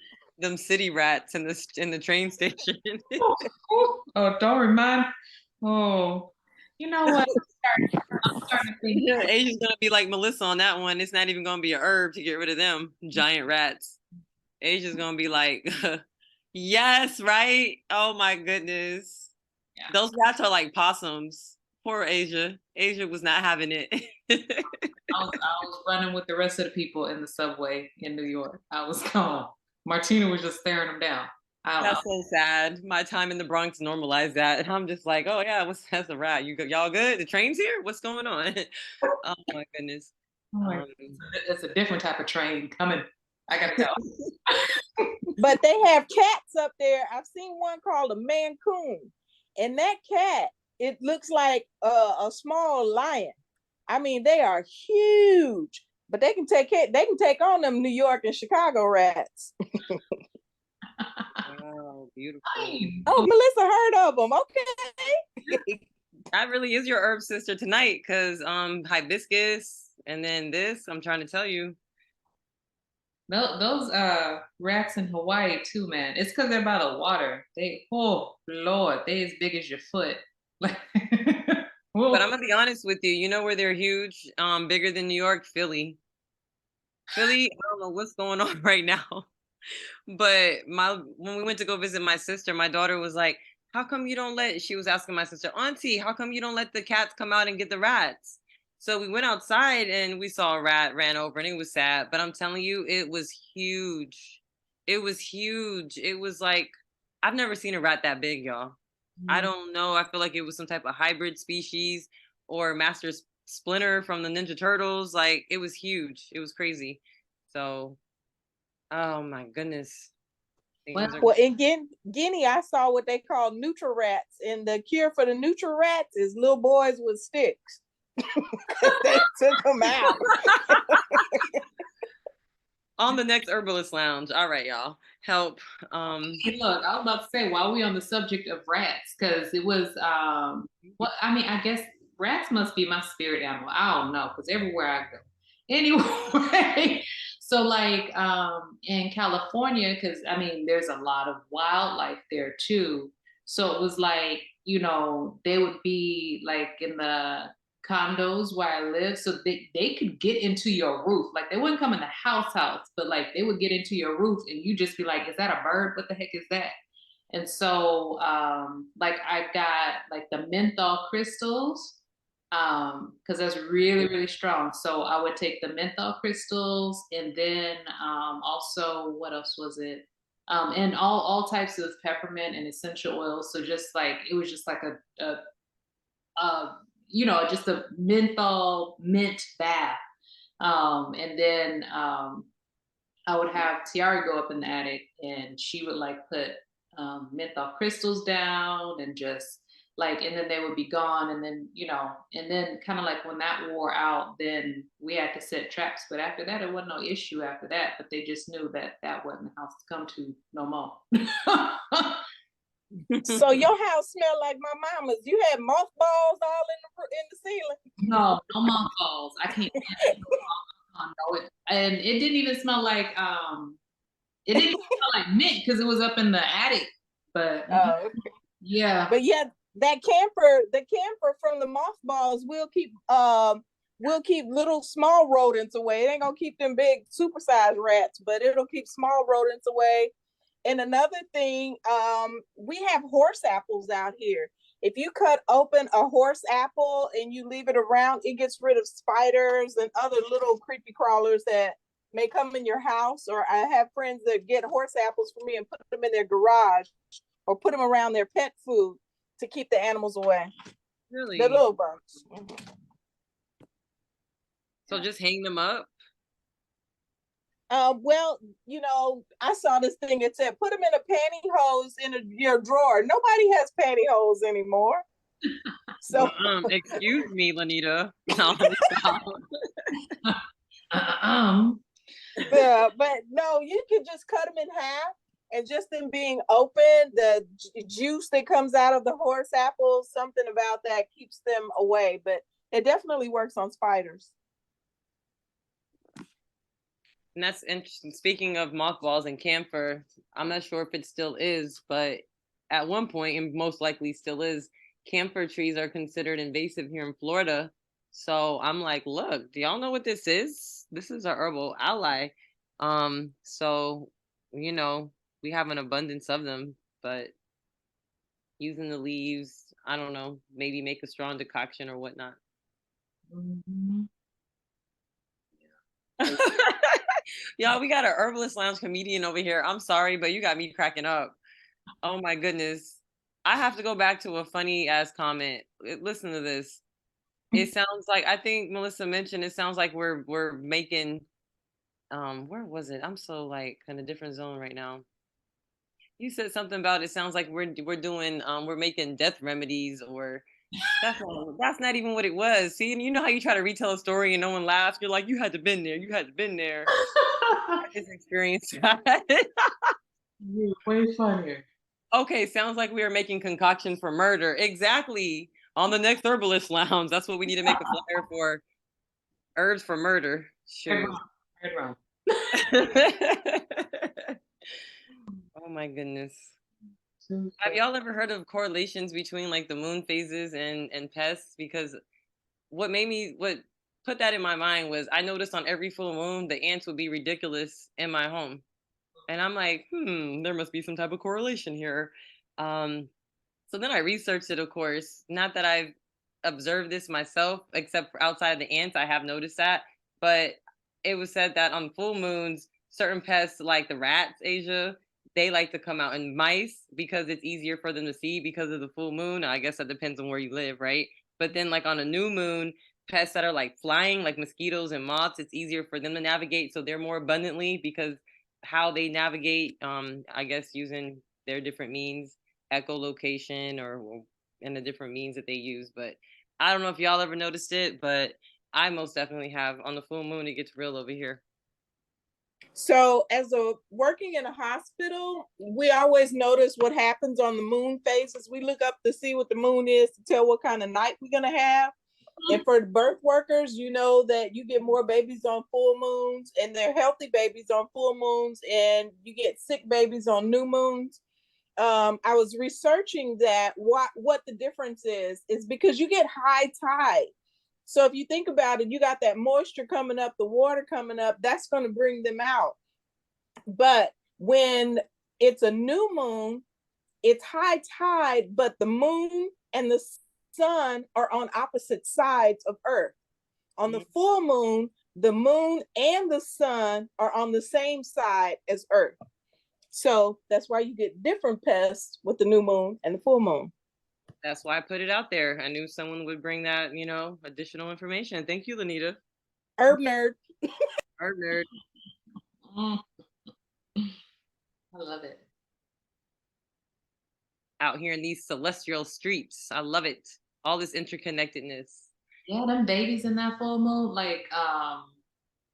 city rats in the train station. Oh, don't remind. Oh, you know what? I'm starting to think. Asia's gonna be like Melissa on that one. It's not even gonna be a herb to get rid of them giant rats. Asia's gonna be like, yes, right? Oh my goodness. Yeah. Those rats are like possums. Poor Asia. Asia was not having it. I was running with the rest of the people in the subway in New York. I was gone. Martina was just staring them down. That's so sad. My time in the Bronx normalized that. And I'm just like, oh yeah, that's a rat. Y'all good? The train's here? What's going on? Oh my goodness. It's a different type of train coming. I gotta go. But they have cats up there. I've seen one called a Mancoon, and that cat, it looks like a small lion. I mean, they are huge, but they can take on them New York and Chicago rats. Wow, beautiful. Oh, Melissa heard of them. Okay. That really is your herb sister tonight, because hibiscus and then this, I'm trying to tell you. Those rats in Hawaii too, man. It's because they're by the water. Oh Lord, they as big as your foot. But I'm gonna be honest with you. You know where they're huge, bigger than New York? Philly. I don't know what's going on right now. But when we went to go visit my sister, my daughter was like, how come you don't she was asking my sister, Auntie, how come you don't let the cats come out and get the rats? So we went outside and we saw a rat ran over and it was sad. But I'm telling you, it was huge. It was huge. It was like, I've never seen a rat that big, y'all. I Mhm. don't know. I feel like it was some type of hybrid species or Splinter from the Ninja Turtles. Like it was huge. It was crazy. So, oh my goodness. Well, Things are Well, in Guinea, I saw what they call neutral rats, and the cure for the neutral rats is little boys with sticks. They took them out. on the next Herbalist Lounge. All right, y'all. Help. hey, look, I was about to say while we on the subject of rats, because it was well, I mean, I guess rats must be my spirit animal. I don't know, because everywhere I go. Anyway, so like in California, because I mean, there's a lot of wildlife there too. So it was like, they would be like in the condos where I live, so they could get into your roof. Like they wouldn't come in the house, but like they would get into your roof and you just be like, is that a bird? What the heck is that? And so like I got like the menthol crystals, because that's really, really strong. So I would take the menthol crystals and then also what else was it? And all types of peppermint and essential oils. So just like it was just like a just a menthol mint bath. And then I would have Tiara go up in the attic and she would like put menthol crystals down and just like, and then they would be gone. And then, and then kind of like when that wore out, then we had to set traps. But after that, it wasn't no issue after that. But they just knew that that wasn't the house to come to no more. So your house smelled like my mama's. You had mothballs all in the ceiling. No, no mothballs. I can't. No, and it didn't even smell like it didn't even smell like mint because it was up in the attic. But yeah. But yeah, the camphor from the mothballs will keep little small rodents away. It ain't gonna keep them big supersized rats, but it'll keep small rodents away. And another thing, we have horse apples out here. If you cut open a horse apple and you leave it around, it gets rid of spiders and other little creepy crawlers that may come in your house. Or I have friends that get horse apples for me and put them in their garage or put them around their pet food to keep the animals away. Really? The little bugs. So just hang them up? Well, I saw this thing that said put them in a pantyhose in your drawer. Nobody has pantyhose anymore. So, excuse me, Lanita. Yeah, but no, you can just cut them in half, and just them being open, the juice that comes out of the horse apples, something about that keeps them away. But it definitely works on spiders. And that's interesting. Speaking of mothballs and camphor, I'm not sure if it still is, but at one point, and most likely still is, camphor trees are considered invasive here in Florida. So I'm like, look, do y'all know what this is? This is our herbal ally. So, we have an abundance of them, but using the leaves, I don't know, maybe make a strong decoction or whatnot. Mm-hmm. Y'all, we got an Herbalist Lounge comedian over here. I'm sorry, but you got me cracking up. Oh my goodness. I have to go back to a funny ass comment. Listen to this. It sounds like, I think Melissa mentioned, it sounds like we're making where was it? I'm so like in a different zone right now. You said something about it sounds like we're doing we're making death remedies, or that's not even what it was. See, and you know how you try to retell a story and no one laughs? You're like, you had to been there. You had to been there. I just experienced that. You're way funnier. Okay, sounds like we are making concoction for murder. Exactly. On the next Herbalist Lounge. That's what we need to make a flyer for. Herbs for murder. Shoot. Red rum. Oh my goodness. Have y'all ever heard of correlations between like the moon phases and pests? Because what put that in my mind was I noticed on every full moon the ants would be ridiculous in my home. And I'm like, there must be some type of correlation here. So then I researched it, of course. Not that I've observed this myself, except for outside of the ants. I have noticed that, but it was said that on full moons, certain pests like the rats, Asia, they like to come out, and mice because it's easier for them to see because of the full moon. I guess that depends on where you live, right? But then, like on a new moon, pests that are like flying, like mosquitoes and moths, it's easier for them to navigate, so they're more abundantly because how they navigate, I guess using their different means, echolocation or and the different means that they use. But I don't know if y'all ever noticed it, but I most definitely have. On the full moon, it gets real over here. So, as a working in a hospital, we always notice what happens on the moon phases. We look up to see what the moon is to tell what kind of night we're gonna have. And for the birth workers, you know that you get more babies on full moons, and they're healthy babies on full moons, and you get sick babies on new moons. I was researching that what the difference is because you get high tide. So if you think about it, you got that moisture coming up, the water coming up, that's going to bring them out. But when it's a new moon, it's high tide, but the moon and the sun are on opposite sides of Earth. On the full moon, the moon and the sun are on the same side as Earth. So that's why you get different pests with the new moon and the full moon. That's why I put it out there. I knew someone would bring that, additional information. Thank you, Lanita. Herb nerd. Herb nerd. I love it. Out here in these celestial streets. I love it. All this interconnectedness. Yeah, them babies in that full moon, like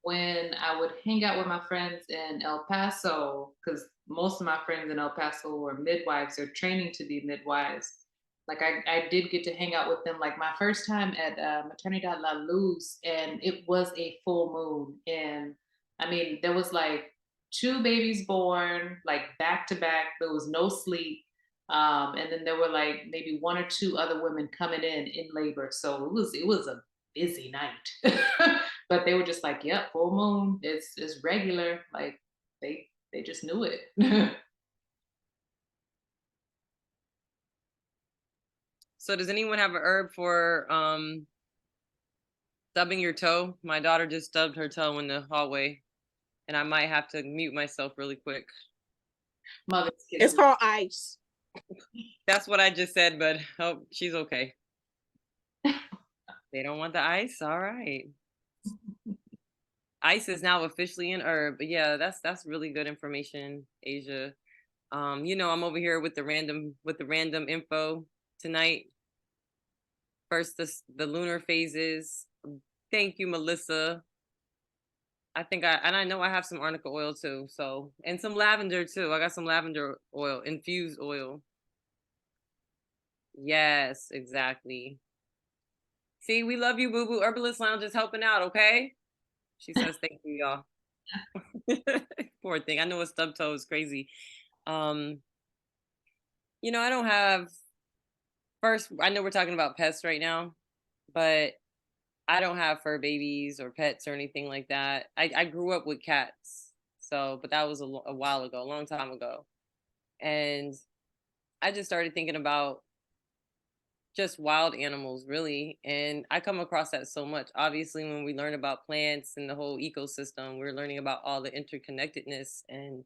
when I would hang out with my friends in El Paso, because most of my friends in El Paso were midwives or training to be midwives. Like I did get to hang out with them. Like my first time at Maternidad La Luz, and it was a full moon. And I mean, there was like 2 babies born, like back to back. There was no sleep. And then there were like maybe 1 or 2 other women coming in labor. So it was a busy night. But they were just like, yep, full moon, it's regular. Like they just knew it. So does anyone have a herb for stubbing your toe? My daughter just stubbed her toe in the hallway, and I might have to mute myself really quick. It's called ice. That's what I just said, but oh, she's okay. They don't want the ice? All right. Ice is now officially an herb. But yeah, that's really good information, Asia. I'm over here with the random info tonight. First, the lunar phases. Thank you, Melissa. I know I have some arnica oil too. So, and some lavender too. I got some lavender oil, infused oil. Yes, exactly. See, we love you, Boo Boo. Herbalist Lounge is helping out, okay? She says, thank you, y'all. Poor thing. I know a stub toe is crazy. I don't have first, I know we're talking about pests right now, but I don't have fur babies or pets or anything like that. I grew up with cats. So, but that was a while ago, a long time ago. And I just started thinking about just wild animals really, and I come across that so much. Obviously when we learn about plants and the whole ecosystem, we're learning about all the interconnectedness, and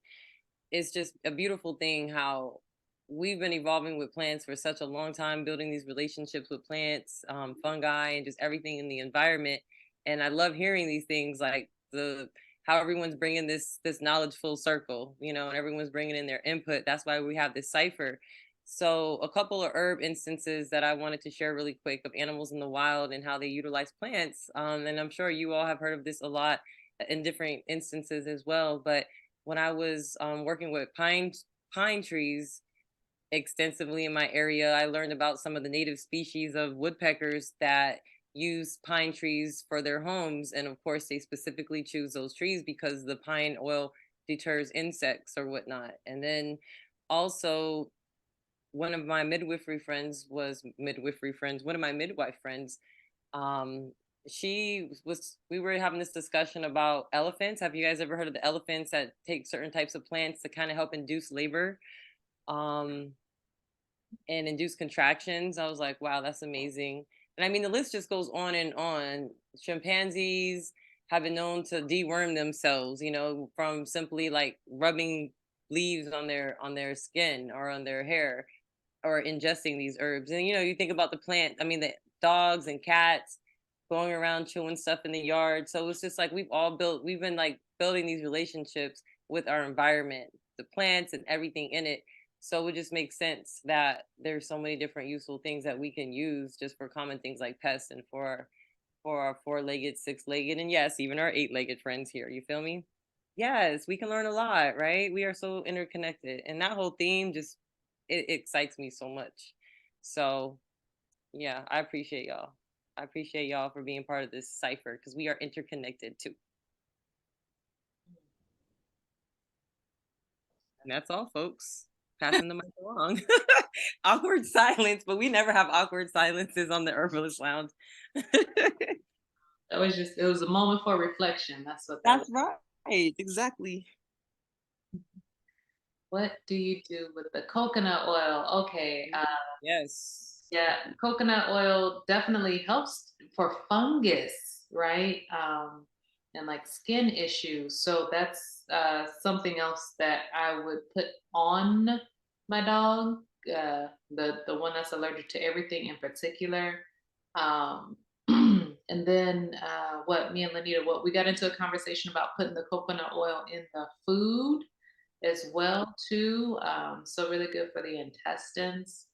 it's just a beautiful thing how we've been evolving with plants for such a long time, building these relationships with plants, fungi, and just everything in the environment. And I love hearing these things like the how everyone's bringing this knowledge full circle, and everyone's bringing in their input. That's why we have this cipher. So a couple of herb instances that I wanted to share really quick of animals in the wild and how they utilize plants. And I'm sure you all have heard of this a lot in different instances as well. But when I was working with pine trees extensively in my area, I learned about some of the native species of woodpeckers that use pine trees for their homes. And of course, they specifically choose those trees because the pine oil deters insects or whatnot. And then also, one of my one of my midwife friends, um, we were having this discussion about elephants. Have you guys ever heard of the elephants that take certain types of plants to kind of help induce labor? And induce contractions? I was like, wow, that's amazing. And I mean, the list just goes on and on. Chimpanzees have been known to deworm themselves, you know, from simply like rubbing leaves on their skin or on their hair or ingesting these herbs. And you know, you think about the plant, I mean, the dogs and cats going around chewing stuff in the yard. So it's just like we've been like building these relationships with our environment, the plants and everything in it. So it just makes sense that there's so many different useful things that we can use just for common things like pests and for our four-legged, six-legged, and yes, even our eight-legged friends here. You feel me? Yes, we can learn a lot, right? We are so interconnected. And that whole theme just it excites me so much. So yeah, I appreciate y'all. I appreciate y'all for being part of this cipher because we are interconnected too. And that's all, folks. Passing the mic along. Awkward silence, but we never have awkward silences on the Herbalist Lounge. That was just, it was a moment for reflection. That's what that That's was. right. Exactly. What do you do with the coconut oil? Okay. Yes. Yeah, coconut oil definitely helps for fungus, right? And like skin issues. So that's something else that I would put on my dog. The one that's allergic to everything in particular. Um, and then what me and Lanita, what we got into a conversation about putting the coconut oil in the food as well too. So really good for the intestines.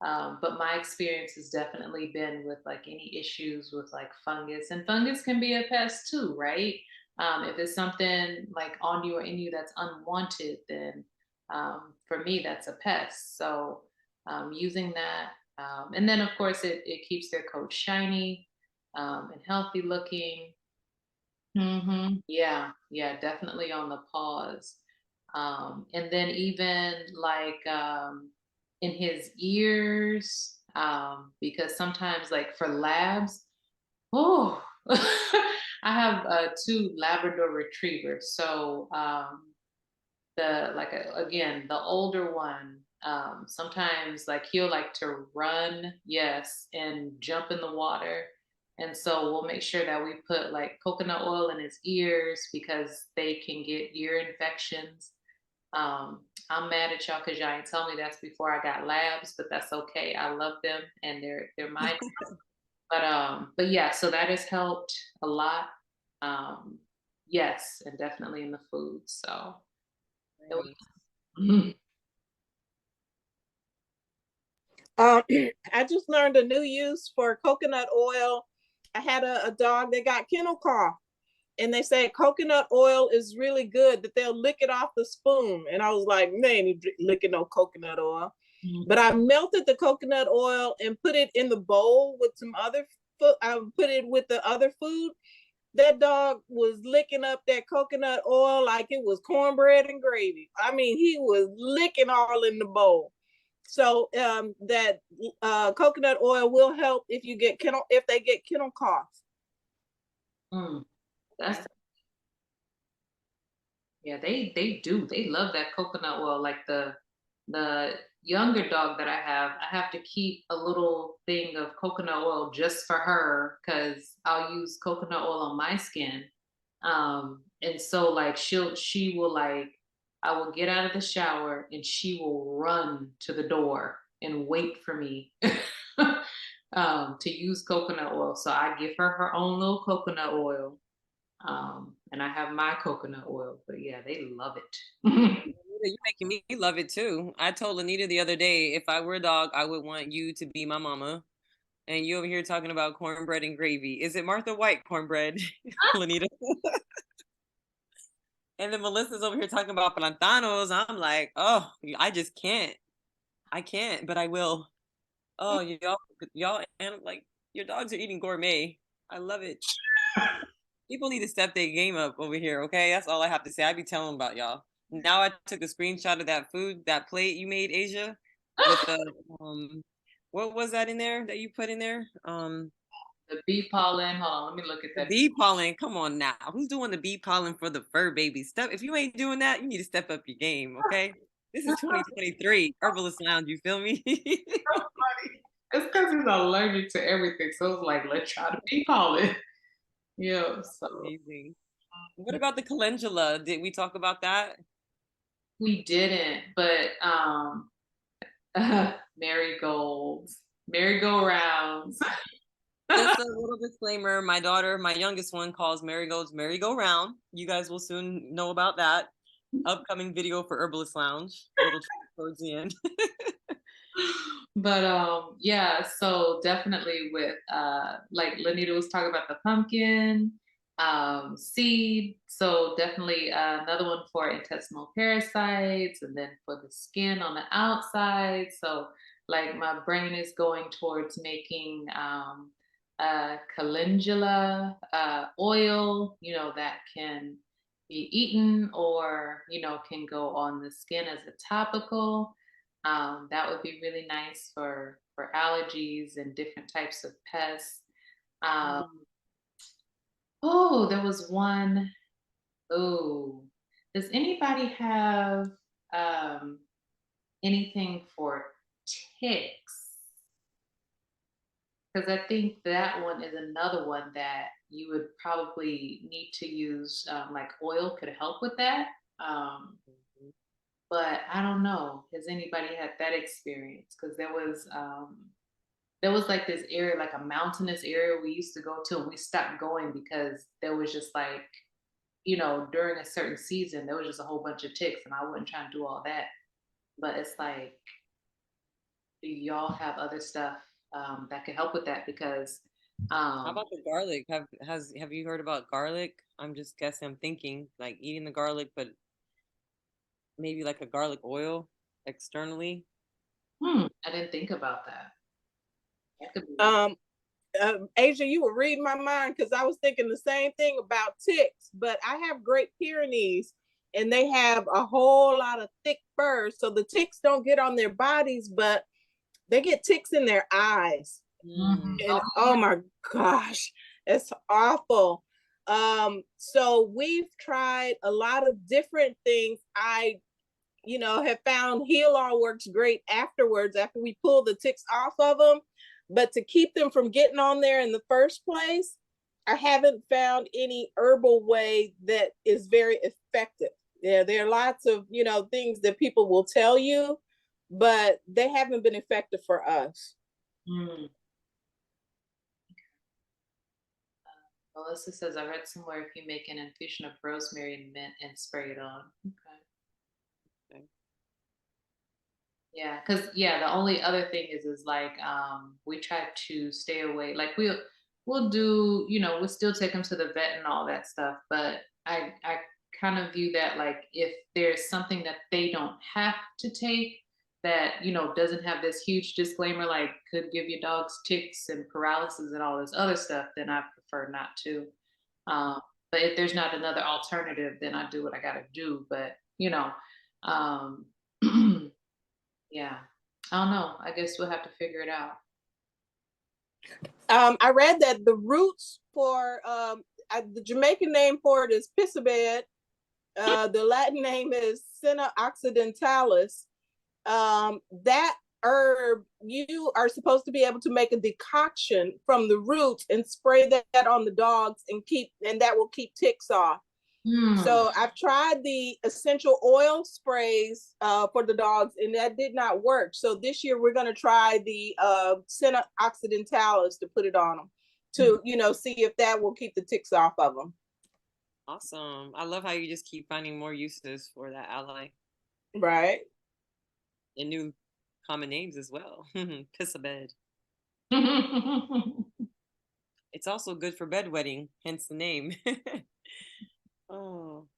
But my experience has definitely been with like any issues with like fungus, and fungus can be a pest too, right? If it's something like on you or in you that's unwanted, then for me that's a pest. So using that, and then of course it keeps their coat shiny and healthy looking. Yeah, yeah, definitely on the paws. And then even like in his ears, because sometimes like for labs, oh, I have two Labrador retrievers. So the like again, the older one, sometimes like he'll like to run, yes, and jump in the water. And so we'll make sure that we put like coconut oil in his ears because they can get ear infections. I'm mad at y'all because y'all ain't tell me that's before I got labs, but that's okay. I love them and they're mine. But yeah, so that has helped a lot. Um, yes, and definitely in the food. So it was, Right. I just learned a new use for coconut oil. I had a dog that got kennel cough, and they said coconut oil is really good, that they'll lick it off the spoon. And I was like, man, you licking no coconut oil. But I melted the coconut oil and put it in the bowl with some other food. I put it with the other food. That dog was licking up that coconut oil like it was cornbread and gravy. I mean, he was licking all in the bowl. So that coconut oil will help if you get kennel, if they get kennel cough. that's Yeah, they do. They love that coconut oil. Like the younger dog that I have to keep a little thing of coconut oil just for her because I'll use coconut oil on my skin. And so like she will like I will get out of the shower and she will run to the door and wait for me to use coconut oil. So I give her her own little coconut oil, and I have my coconut oil, but yeah, they love it. You're making me love it too. I told Anita the other day, if I were a dog, I would want you to be my mama. And you over here talking about cornbread and gravy. Is it Martha White cornbread, Lanita? And then Melissa's over here talking about plantanos. I'm like, oh, I just can't. I can't, but I will. Oh, y'all, and like your dogs are eating gourmet. I love it. People need to step their game up over here, okay? That's all I have to say. I be telling about y'all. Now I took a screenshot of that food, that plate you made, Asia, with the what was that in there that you put in there? The bee pollen. Hold on, let me look at The that. bee pollen. Come on now. Who's doing the bee pollen for the fur baby? Step if you ain't doing that, you need to step up your game, okay? This is 2023. Herbalist Lounge, you feel me? It's because he's allergic to everything. So it's like, let's try to be pollen. Yeah. So Amazing. What about the calendula? Did we talk about that? we didn't, but marigolds, merry-go-rounds. Just a little disclaimer, my daughter, my youngest one, calls marigolds merry-go-round. You guys will soon know about that. Upcoming video for Herbalist Lounge. A little towards the end. But yeah, so definitely with like Lanita was talking about the pumpkin seed, so definitely another one for intestinal parasites, and then for the skin on the outside. So like my brain is going towards making calendula oil, you know, that can be eaten, or you know, can go on the skin as a topical. That would be really nice for allergies and different types of pests. Um, oh, there was one. Oh, does anybody have um, anything for ticks? Because I think that one is another one that you would probably need to use, like oil could help with that. Um, but I don't know. Has anybody had that experience? Because there was like this area, like a mountainous area we used to go to, and we stopped going because there was just like, you know, during a certain season, there was just a whole bunch of ticks, and I wasn't trying to do all that. But it's like, do y'all have other stuff that could help with that? Because, How um, about the garlic? Have you heard about garlic? I'm just guessing. I'm thinking like eating the garlic, but maybe like a garlic oil externally. I didn't think about that. That could be. Um, Asia, you were reading my mind because I was thinking the same thing about ticks. But I have Great Pyrenees, and they have a whole lot of thick fur, so the ticks don't get on their bodies, but they get ticks in their eyes. Mm. And oh my gosh, it's awful. So we've tried a lot of different things. I, you know, have found Heal All works great afterwards after we pull the ticks off of them. But to keep them from getting on there in the first place, I haven't found any herbal way that is very effective. Yeah, there are lots of, you know, things that people will tell you, but they haven't been effective for us. Mm. Melissa says, I read somewhere if you make an infusion of rosemary and mint and spray it on. Okay. Yeah, because yeah, the only other thing is like we try to stay away. Like we'll do, you know, we'll still take them to the vet and all that stuff, but I kind of view that like if there's something that they don't have to take that, you know, doesn't have this huge disclaimer like could give your dogs ticks and paralysis and all this other stuff, then I prefer not to. Um, but if there's not another alternative, then I do what I gotta do. But you know, um yeah. I don't know. I guess we'll have to figure it out. I read that the roots for the Jamaican name for it is pissabed. The Latin name is Senna occidentalis. That herb, you are supposed to be able to make a decoction from the roots and spray that on the dogs and that will keep ticks off. So I've tried the essential oil sprays for the dogs, and that did not work. So this year we're going to try the Senna occidentalis to put it on them to, you know, see if that will keep the ticks off of them. Awesome. I love how you just keep finding more uses for that ally Right. and new common names as well. Piss a bed. It's also good for bedwetting, hence the name. Oh,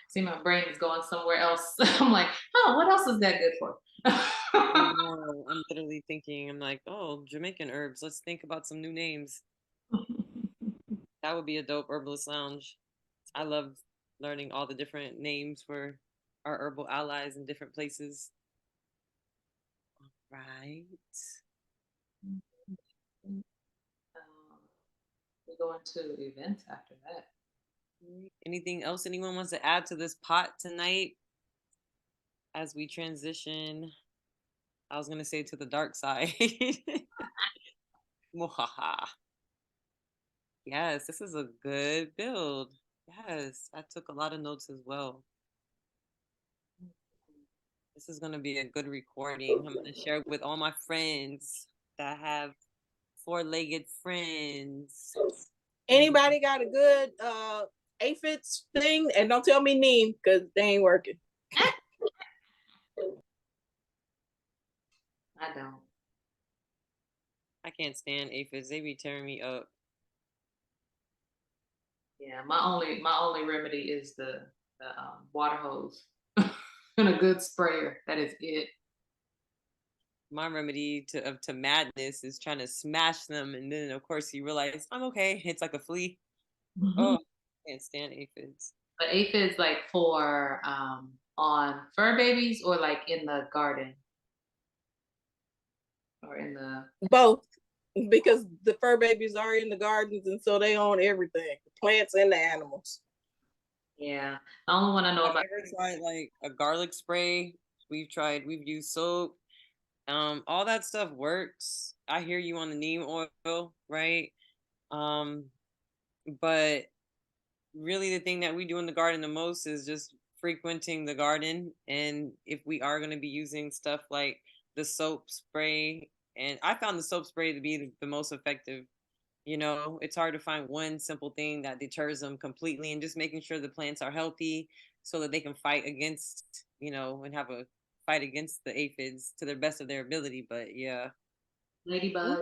See, my brain is going somewhere else. I'm like, oh, what else is that good for? I know. I'm literally thinking, I'm like, oh, Jamaican herbs. Let's think about some new names. That would be a dope herbalist lounge. I love learning all the different names for our herbal allies in different places. Right. We're going to events after that. Anything else anyone wants to add to this pot tonight? as we transition, I was gonna say to the dark side. Mwahaha. Yes, this is a good build. Yes, I took a lot of notes as well. This is gonna be a good recording. I'm gonna share it with all my friends that have four-legged friends. Anybody got a good aphids thing? And don't tell me neem because they ain't working. I don't. I can't stand aphids. They be tearing me up. Yeah, my only remedy is the water hose and a good sprayer. That is it. My remedy to madness is trying to smash them, and then of course you realize I'm okay. It's like a flea. Mm-hmm. Oh, I can't stand aphids. But aphids like for on fur babies or like in the garden or in the Both, because the fur babies are in the gardens, and so they own everything, the plants and the animals. yeah. The only one I know I've about. ever tried like a garlic spray. We've used soap. All that stuff works. I hear you on the neem oil, right? Um, but really the thing that we do in the garden the most is just frequenting the garden. And if we are going to be using stuff like the soap spray, and I found the soap spray to be the most effective. It's hard to find one simple thing that deters them completely, and just making sure the plants are healthy so that they can fight against, and have a fight against the aphids to their best of their ability. But yeah, Ladybug.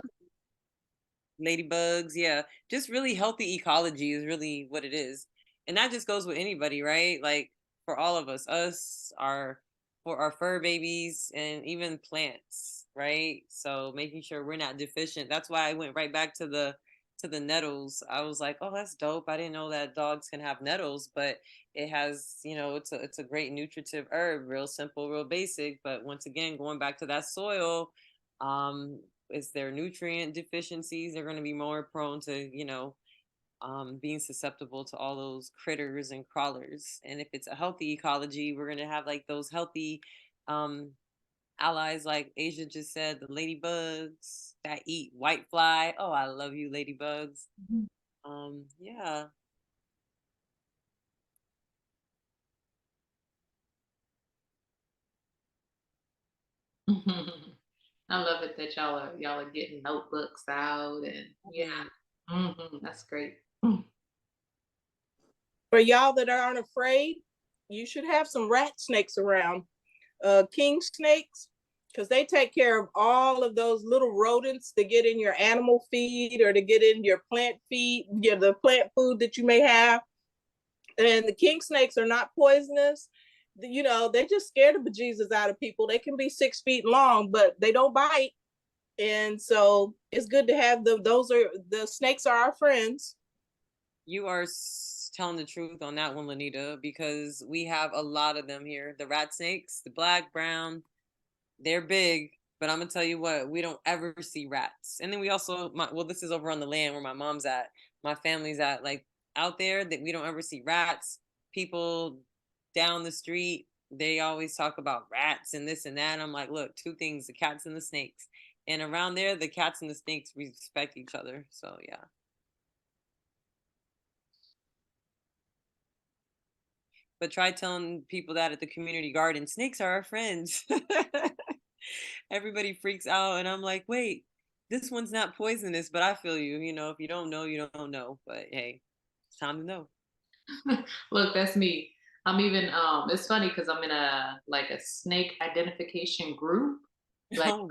ladybugs, yeah, just really healthy ecology is really what it is. And that just goes with anybody, right? Like for all of us, for our fur babies and even plants, right? So making sure we're not deficient. That's why I went right back to the nettles. I was like, oh, that's dope. I didn't know that dogs can have nettles, but it has, it's a great nutritive herb, real simple, real basic. But once again, going back to that soil, is there nutrient deficiencies, they're going to be more prone to, being susceptible to all those critters and crawlers. And if it's a healthy ecology, we're going to have like those healthy um, allies, like Asia just said, the ladybugs that eat white fly. Oh, I love you, ladybugs. Yeah. I love it that y'all are getting notebooks out and yeah, that's great. For y'all that aren't afraid, you should have some rat snakes around. King snakes, because they take care of all of those little rodents that get in your animal feed or to get in your plant feed, the plant food that you may have. And the king snakes are not poisonous. They just scare the bejesus out of people. They can be 6 feet long, but they don't bite. And so it's good to have the snakes are our friends. You are telling the truth on that one, Lanita, because we have a lot of them here. The rat snakes, the black, brown, they're big, but I'm gonna tell you what, we don't ever see rats. And then we also, this is over on the land where my mom's at, my family's at, like out there, that we don't ever see rats. People down the street, they always talk about rats and this and that. I'm like, look, two things: the cats and the snakes. And around there, the cats and the snakes respect each other. So yeah. But try telling people that at the community garden, snakes are our friends. Everybody freaks out, and I'm like, wait, this one's not poisonous, but I feel you. If you don't know, you don't know. But hey, it's time to know. Look, that's me. I'm even it's funny because I'm in a snake identification group. Like Oh,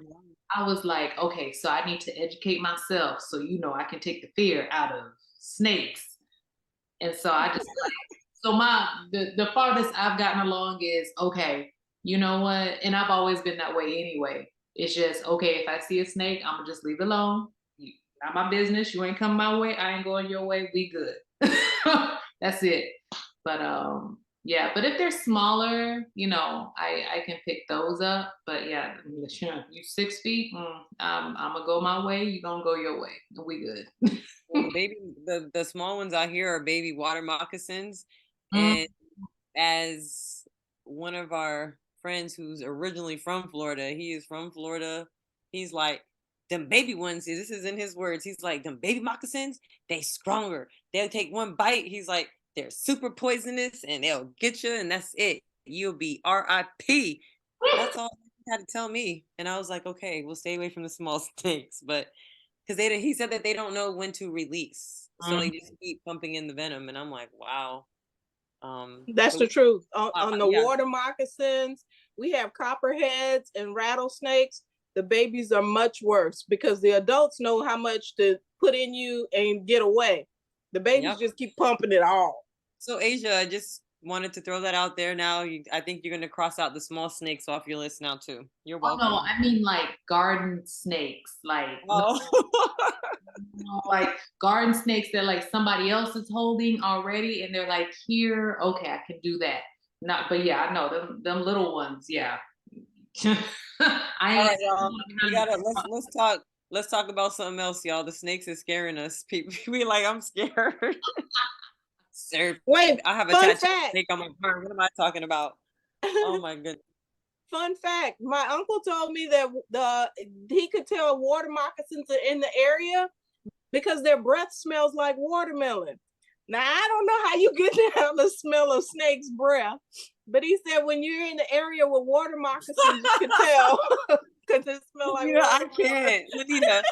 I was like, okay, so I need to educate myself so I can take the fear out of snakes. And so I just so the farthest I've gotten along is okay, you know what? And I've always been that way anyway. It's just okay, if I see a snake, I'm gonna just leave it alone. Not my business. You ain't coming my way, I ain't going your way, we good. That's it. But yeah, but if they're smaller, I can pick those up. But yeah, you 6 feet, I'm gonna go my way, you gonna go your way. We good. well, the small ones out here are baby water moccasins, Mm. and as one of our friends who's originally from Florida. He is from Florida. He's like, them baby ones, this is in his words. He's like, them baby moccasins, they stronger. They'll take one bite. He's like, they're super poisonous and they'll get you, and that's it. You'll be RIP. That's all he had to tell me. And I was like, okay, we'll stay away from the small snakes. But because he said that they don't know when to release. So they just keep pumping in the venom. And I'm like, wow. That's the truth. On the yeah. water moccasins, we have copperheads and rattlesnakes. The babies are much worse because the adults know how much to put in you and get away. The babies just keep pumping it all. So Asia, I just wanted to throw that out there. Now, I think you're going to cross out the small snakes off your list now too. You're welcome. Oh no, I mean like garden snakes, like like garden snakes that like somebody else is holding already, and they're like, here, okay, I can do that. Not, but yeah, I know them little ones. Yeah. All right, y'all. We gotta let's talk about something else, y'all. The snakes is scaring us. People be like, I'm scared. Sir, wait, I have a tattoo snake on my arm. What am I talking about? Oh my goodness. Fun fact, my uncle told me that he could tell water moccasins are in the area because their breath smells like watermelon. Now, I don't know how you get down the smell of snake's breath, but he said when you're in the area with water moccasins, you can tell because it smells like watermelon. I can't. Lanita,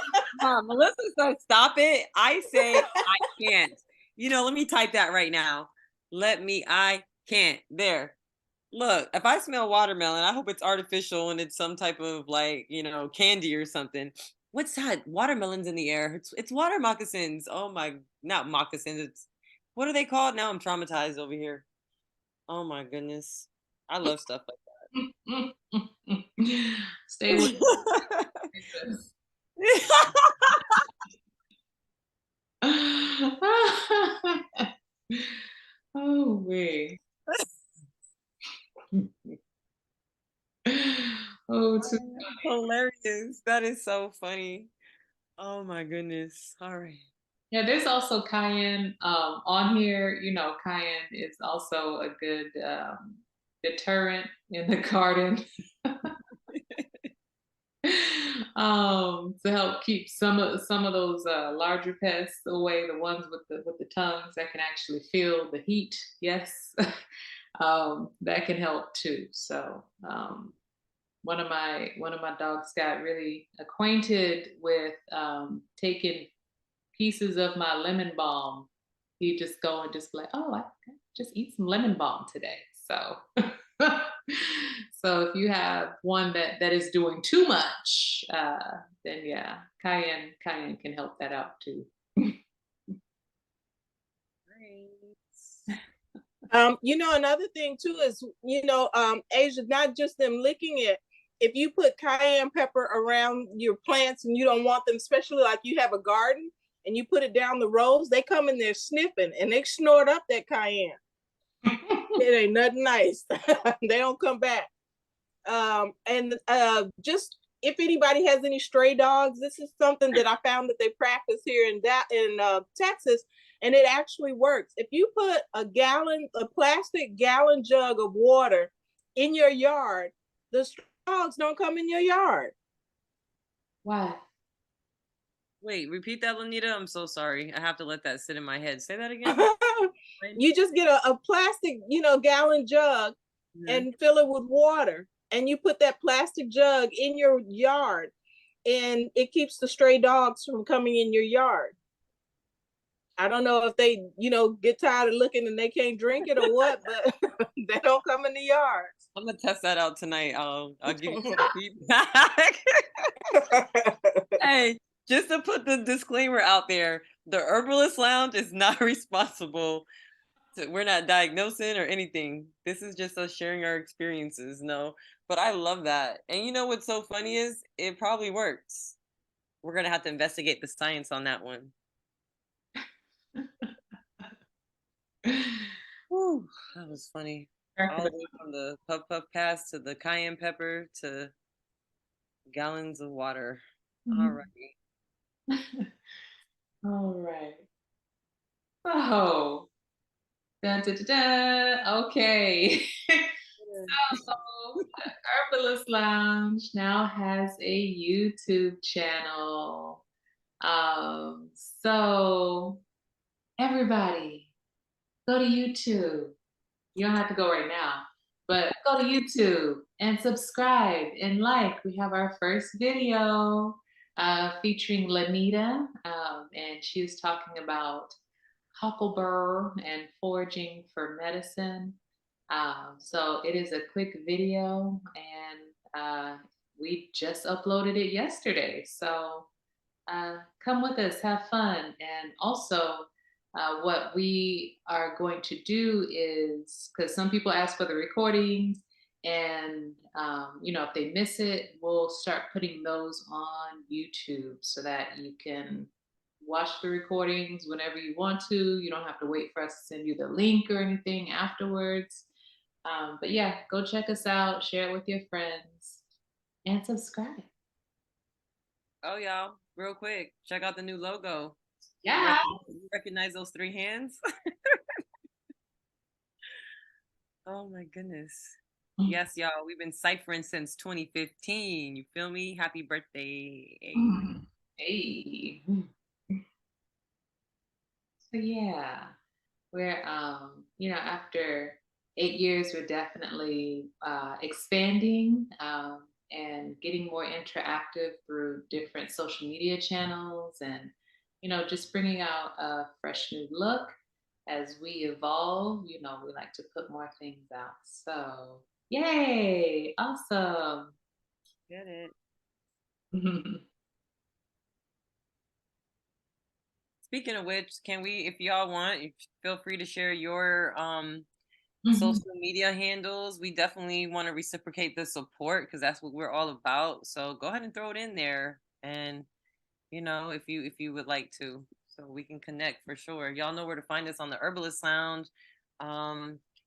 Melissa says, stop it. I say, I can't. Let me type that right now. I can't. There. Look, if I smell watermelon, I hope it's artificial and it's some type of like, candy or something. What's that? Watermelons in the air. It's water moccasins. Oh my, not moccasins. It's, what are they called? Now I'm traumatized over here. Oh my goodness. I love stuff like that. Stay with oh wait. Oh, too hilarious. That is so funny. Oh my goodness. All right. Yeah, there's also cayenne on here. Cayenne is also a good deterrent in the garden. To help keep some of those larger pests away, the ones with the tongues that can actually feel the heat. Yes, that can help too. So one of my dogs got really acquainted with taking pieces of my lemon balm. He'd just go and just be like, oh, I just eat some lemon balm today. So so if you have one that is doing too much, then yeah, cayenne can help that out too. Another thing too is, Asia, not just them licking it. If you put cayenne pepper around your plants and you don't want them, especially like you have a garden and you put it down the rows, they come in there sniffing and they snort up that cayenne. It ain't nothing nice. They don't come back. And just if anybody has any stray dogs, this is something that I found that they practice here in Texas, and it actually works. If you put a plastic gallon jug of water in your yard, the stray dogs don't come in your yard. Why? Wait, repeat that, Lanita. I'm so sorry. I have to let that sit in my head. Say that again. You just get a plastic, gallon jug and fill it with water. And you put that plastic jug in your yard and it keeps the stray dogs from coming in your yard. I don't know if they, get tired of looking and they can't drink it or what, but they don't come in the yards. I'm gonna test that out tonight. I'll give you some feedback. Hey, just to put the disclaimer out there, the Herbalist Lounge is not responsible. We're not diagnosing or anything. This is just us sharing our experiences. No, but I love that. And what's so funny is it probably works. We're gonna have to investigate the science on that one. Whew, that was funny. All the way from the puff puff pass to the cayenne pepper to gallons of water. All right. All right. Oh. Dun, dun, dun, dun. Okay. So Herbalist Lounge now has a YouTube channel. So everybody, go to YouTube. You don't have to go right now, but go to YouTube and subscribe and like. We have our first video featuring Lanita, and she is talking about huckleberry and foraging for medicine. So it is a quick video, and we just uploaded it yesterday. So come with us, have fun. And also, what we are going to do is, because some people ask for the recordings, and if they miss it, we'll start putting those on YouTube so that you can watch the recordings whenever you want to. You don't have to wait for us to send you the link or anything afterwards. But yeah, go check us out, share it with your friends, and subscribe. Oh, y'all, real quick, check out the new logo. Yeah. You recognize those three hands? Oh my goodness. Yes, y'all, we've been ciphering since 2015. You feel me? Happy birthday. Hey. So yeah, we're after 8 years, we're definitely expanding and getting more interactive through different social media channels, and just bringing out a fresh new look as we evolve. We like to put more things out. So yay, awesome. Get it. Speaking of which, can we, if y'all want, feel free to share your social media handles. We definitely want to reciprocate the support because that's what we're all about. So go ahead and throw it in there, and if you would like to, so we can connect for sure. Y'all know where to find us on the Herbalist Lounge.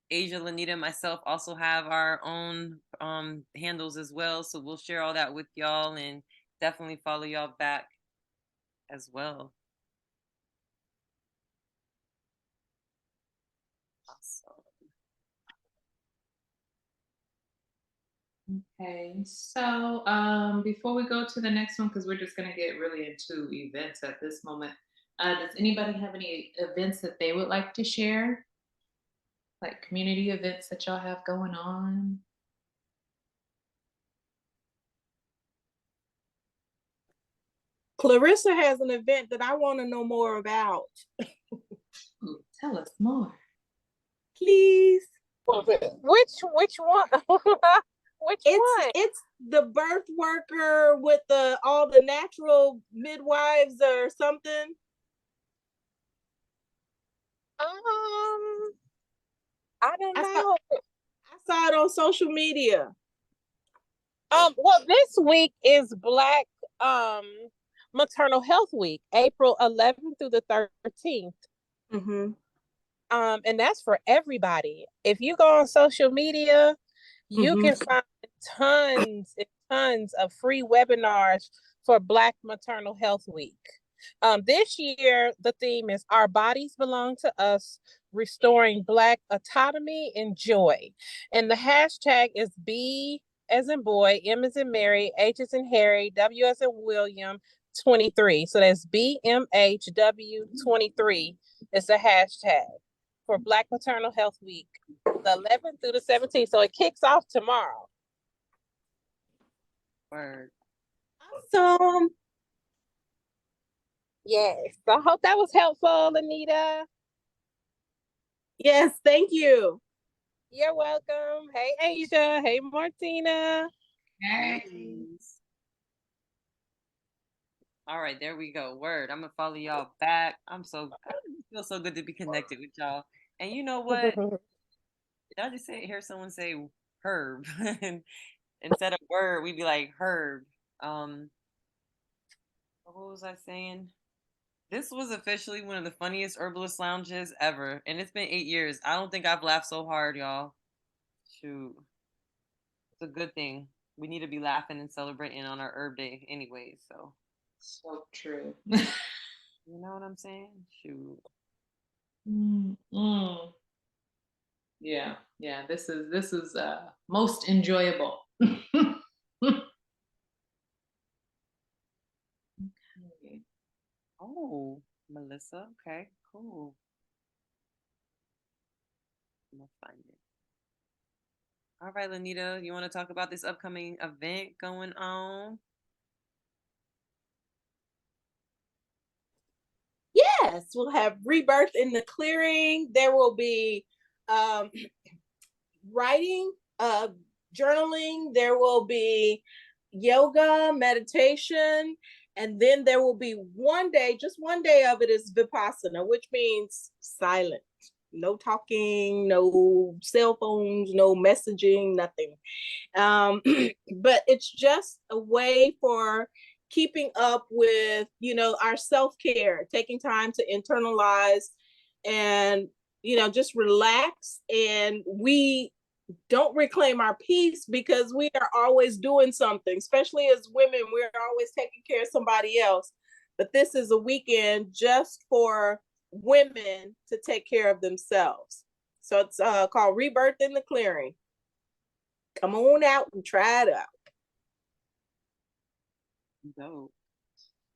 Asia, Lanita, and myself also have our own handles as well, so we'll share all that with y'all and definitely follow y'all back as well. Awesome. Okay, so before we go to the next one, because we're just going to get really into events at this moment, does anybody have any events that they would like to share? Like community events that y'all have going on? Clarissa has an event that I want to know more about. Ooh, tell us more. Please. Which one? Which one? It's the birth worker with all the natural midwives or something. I don't know. I saw it on social media. Well, this week is Black Maternal Health Week, April 11th through the 13th. Mm-hmm. And that's for everybody. If you go on social media, you can find tons and tons of free webinars for Black Maternal Health Week. This year, the theme is Our Bodies Belong to Us, Restoring Black Autonomy and Joy. And the hashtag is B as in boy, M as in Mary, H as in Harry, W as in William, 23. So that's BMHW23 is the hashtag for Black Maternal Health Week, the 11th through the 17th. So it kicks off tomorrow. Word. Awesome. Yes. So I hope that was helpful, Anita. Yes, thank you. You're welcome. Hey, Asia. Hey, Martina. Hey. All right, there we go. Word. I'm gonna follow y'all back. I feel so good to be connected with y'all. And you know what? Did I just hear someone say herb? And instead of word, we'd be like herb. What was I saying? This was officially one of the funniest herbalist lounges ever, and it's been 8 years. I don't think I've laughed so hard, y'all. Shoot, it's a good thing. We need to be laughing and celebrating on our herb day, anyway. So true. You know what I'm saying? Shoot. Yeah. This is most enjoyable. Okay. Oh, Melissa. Okay, cool. I'm gonna find it. All right, Lanita, you want to talk about this upcoming event going on? Yes, we'll have rebirth in the clearing. There will be um, writing, journaling. There will be yoga, meditation, and then there will be one day, just one day of it is Vipassana, which means silent. No talking, no cell phones, no messaging, nothing. But it's just a way for keeping up with, you know, our self-care, taking time to internalize and, you know, just relax. And we don't reclaim our peace because we are always doing something, especially as women, we're always taking care of somebody else. But this is a weekend just for women to take care of themselves. So it's called Rebirth in the Clearing. Come on out and try it out. Dope.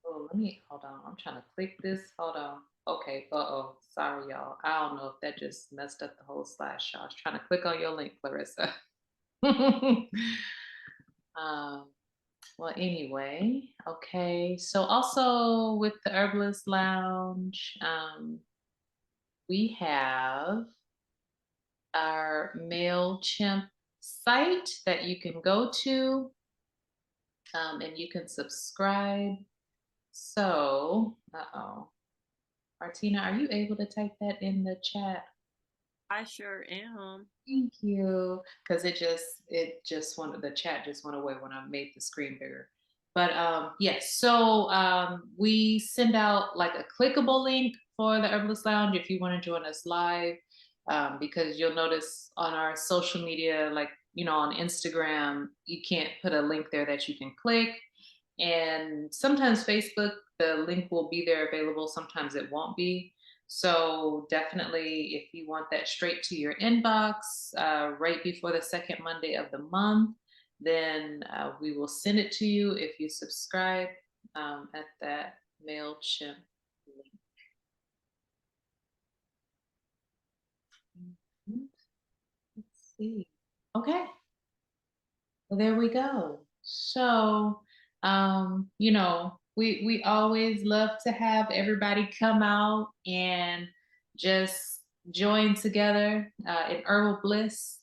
Oh, let me hold on. I'm trying to click this. Hold on. Okay. Uh-oh. Sorry, y'all. I don't know if that just messed up the whole slideshow. I was trying to click on your link, Clarissa. um, well, anyway, okay. So also with the Herbalist Lounge, we have our MailChimp site that you can go to, and you can subscribe. So, Martina, are you able to type that in the chat? I sure am. Thank you. Because it just wanted the chat just went away when I made the screen bigger. But yes, so we send out like a clickable link for the Herbalist Lounge if you want to join us live. Because you'll notice on our social media, like on Instagram, you can't put a link there that you can click. And sometimes Facebook, the link will be there available, sometimes it won't be. So definitely, if you want that straight to your inbox right before the second Monday of the month, then we will send it to you if you subscribe at that MailChimp link. Let's see. Okay. Well, there we go. So, we always love to have everybody come out and just join together in herbal bliss.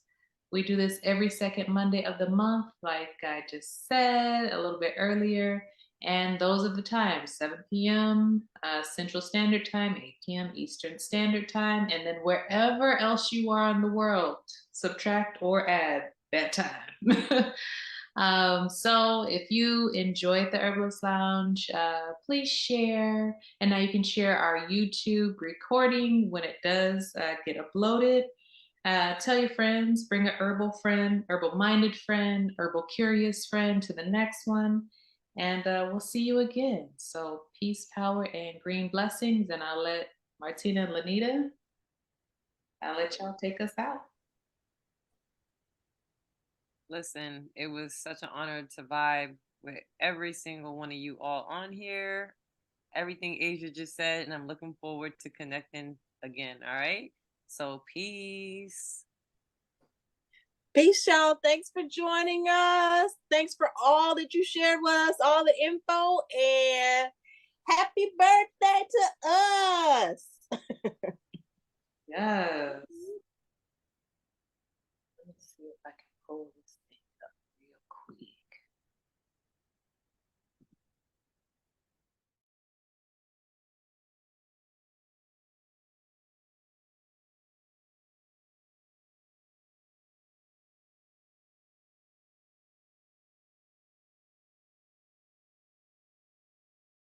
We do this every second Monday of the month, like I just said a little bit earlier. And those are the times: 7 p.m. Central Standard Time, 8 p.m. Eastern Standard Time, and then wherever else you are in the world, subtract or add that time. So if you enjoyed the Herbalist Lounge, please share. And now you can share our YouTube recording when it does get uploaded. Tell your friends, bring a herbal friend, herbal minded friend, herbal curious friend to the next one. And we'll see you again. So peace, power, and green blessings. And I'll let Martina and Lanita, I'll let y'all take us out. Listen, it was such an honor to vibe with every single one of you all on here. Everything Asia just said, and I'm looking forward to connecting again. All right. So peace. Peace, y'all. Thanks for joining us. Thanks for all that you shared with us, all the info, and happy birthday to us. Yes.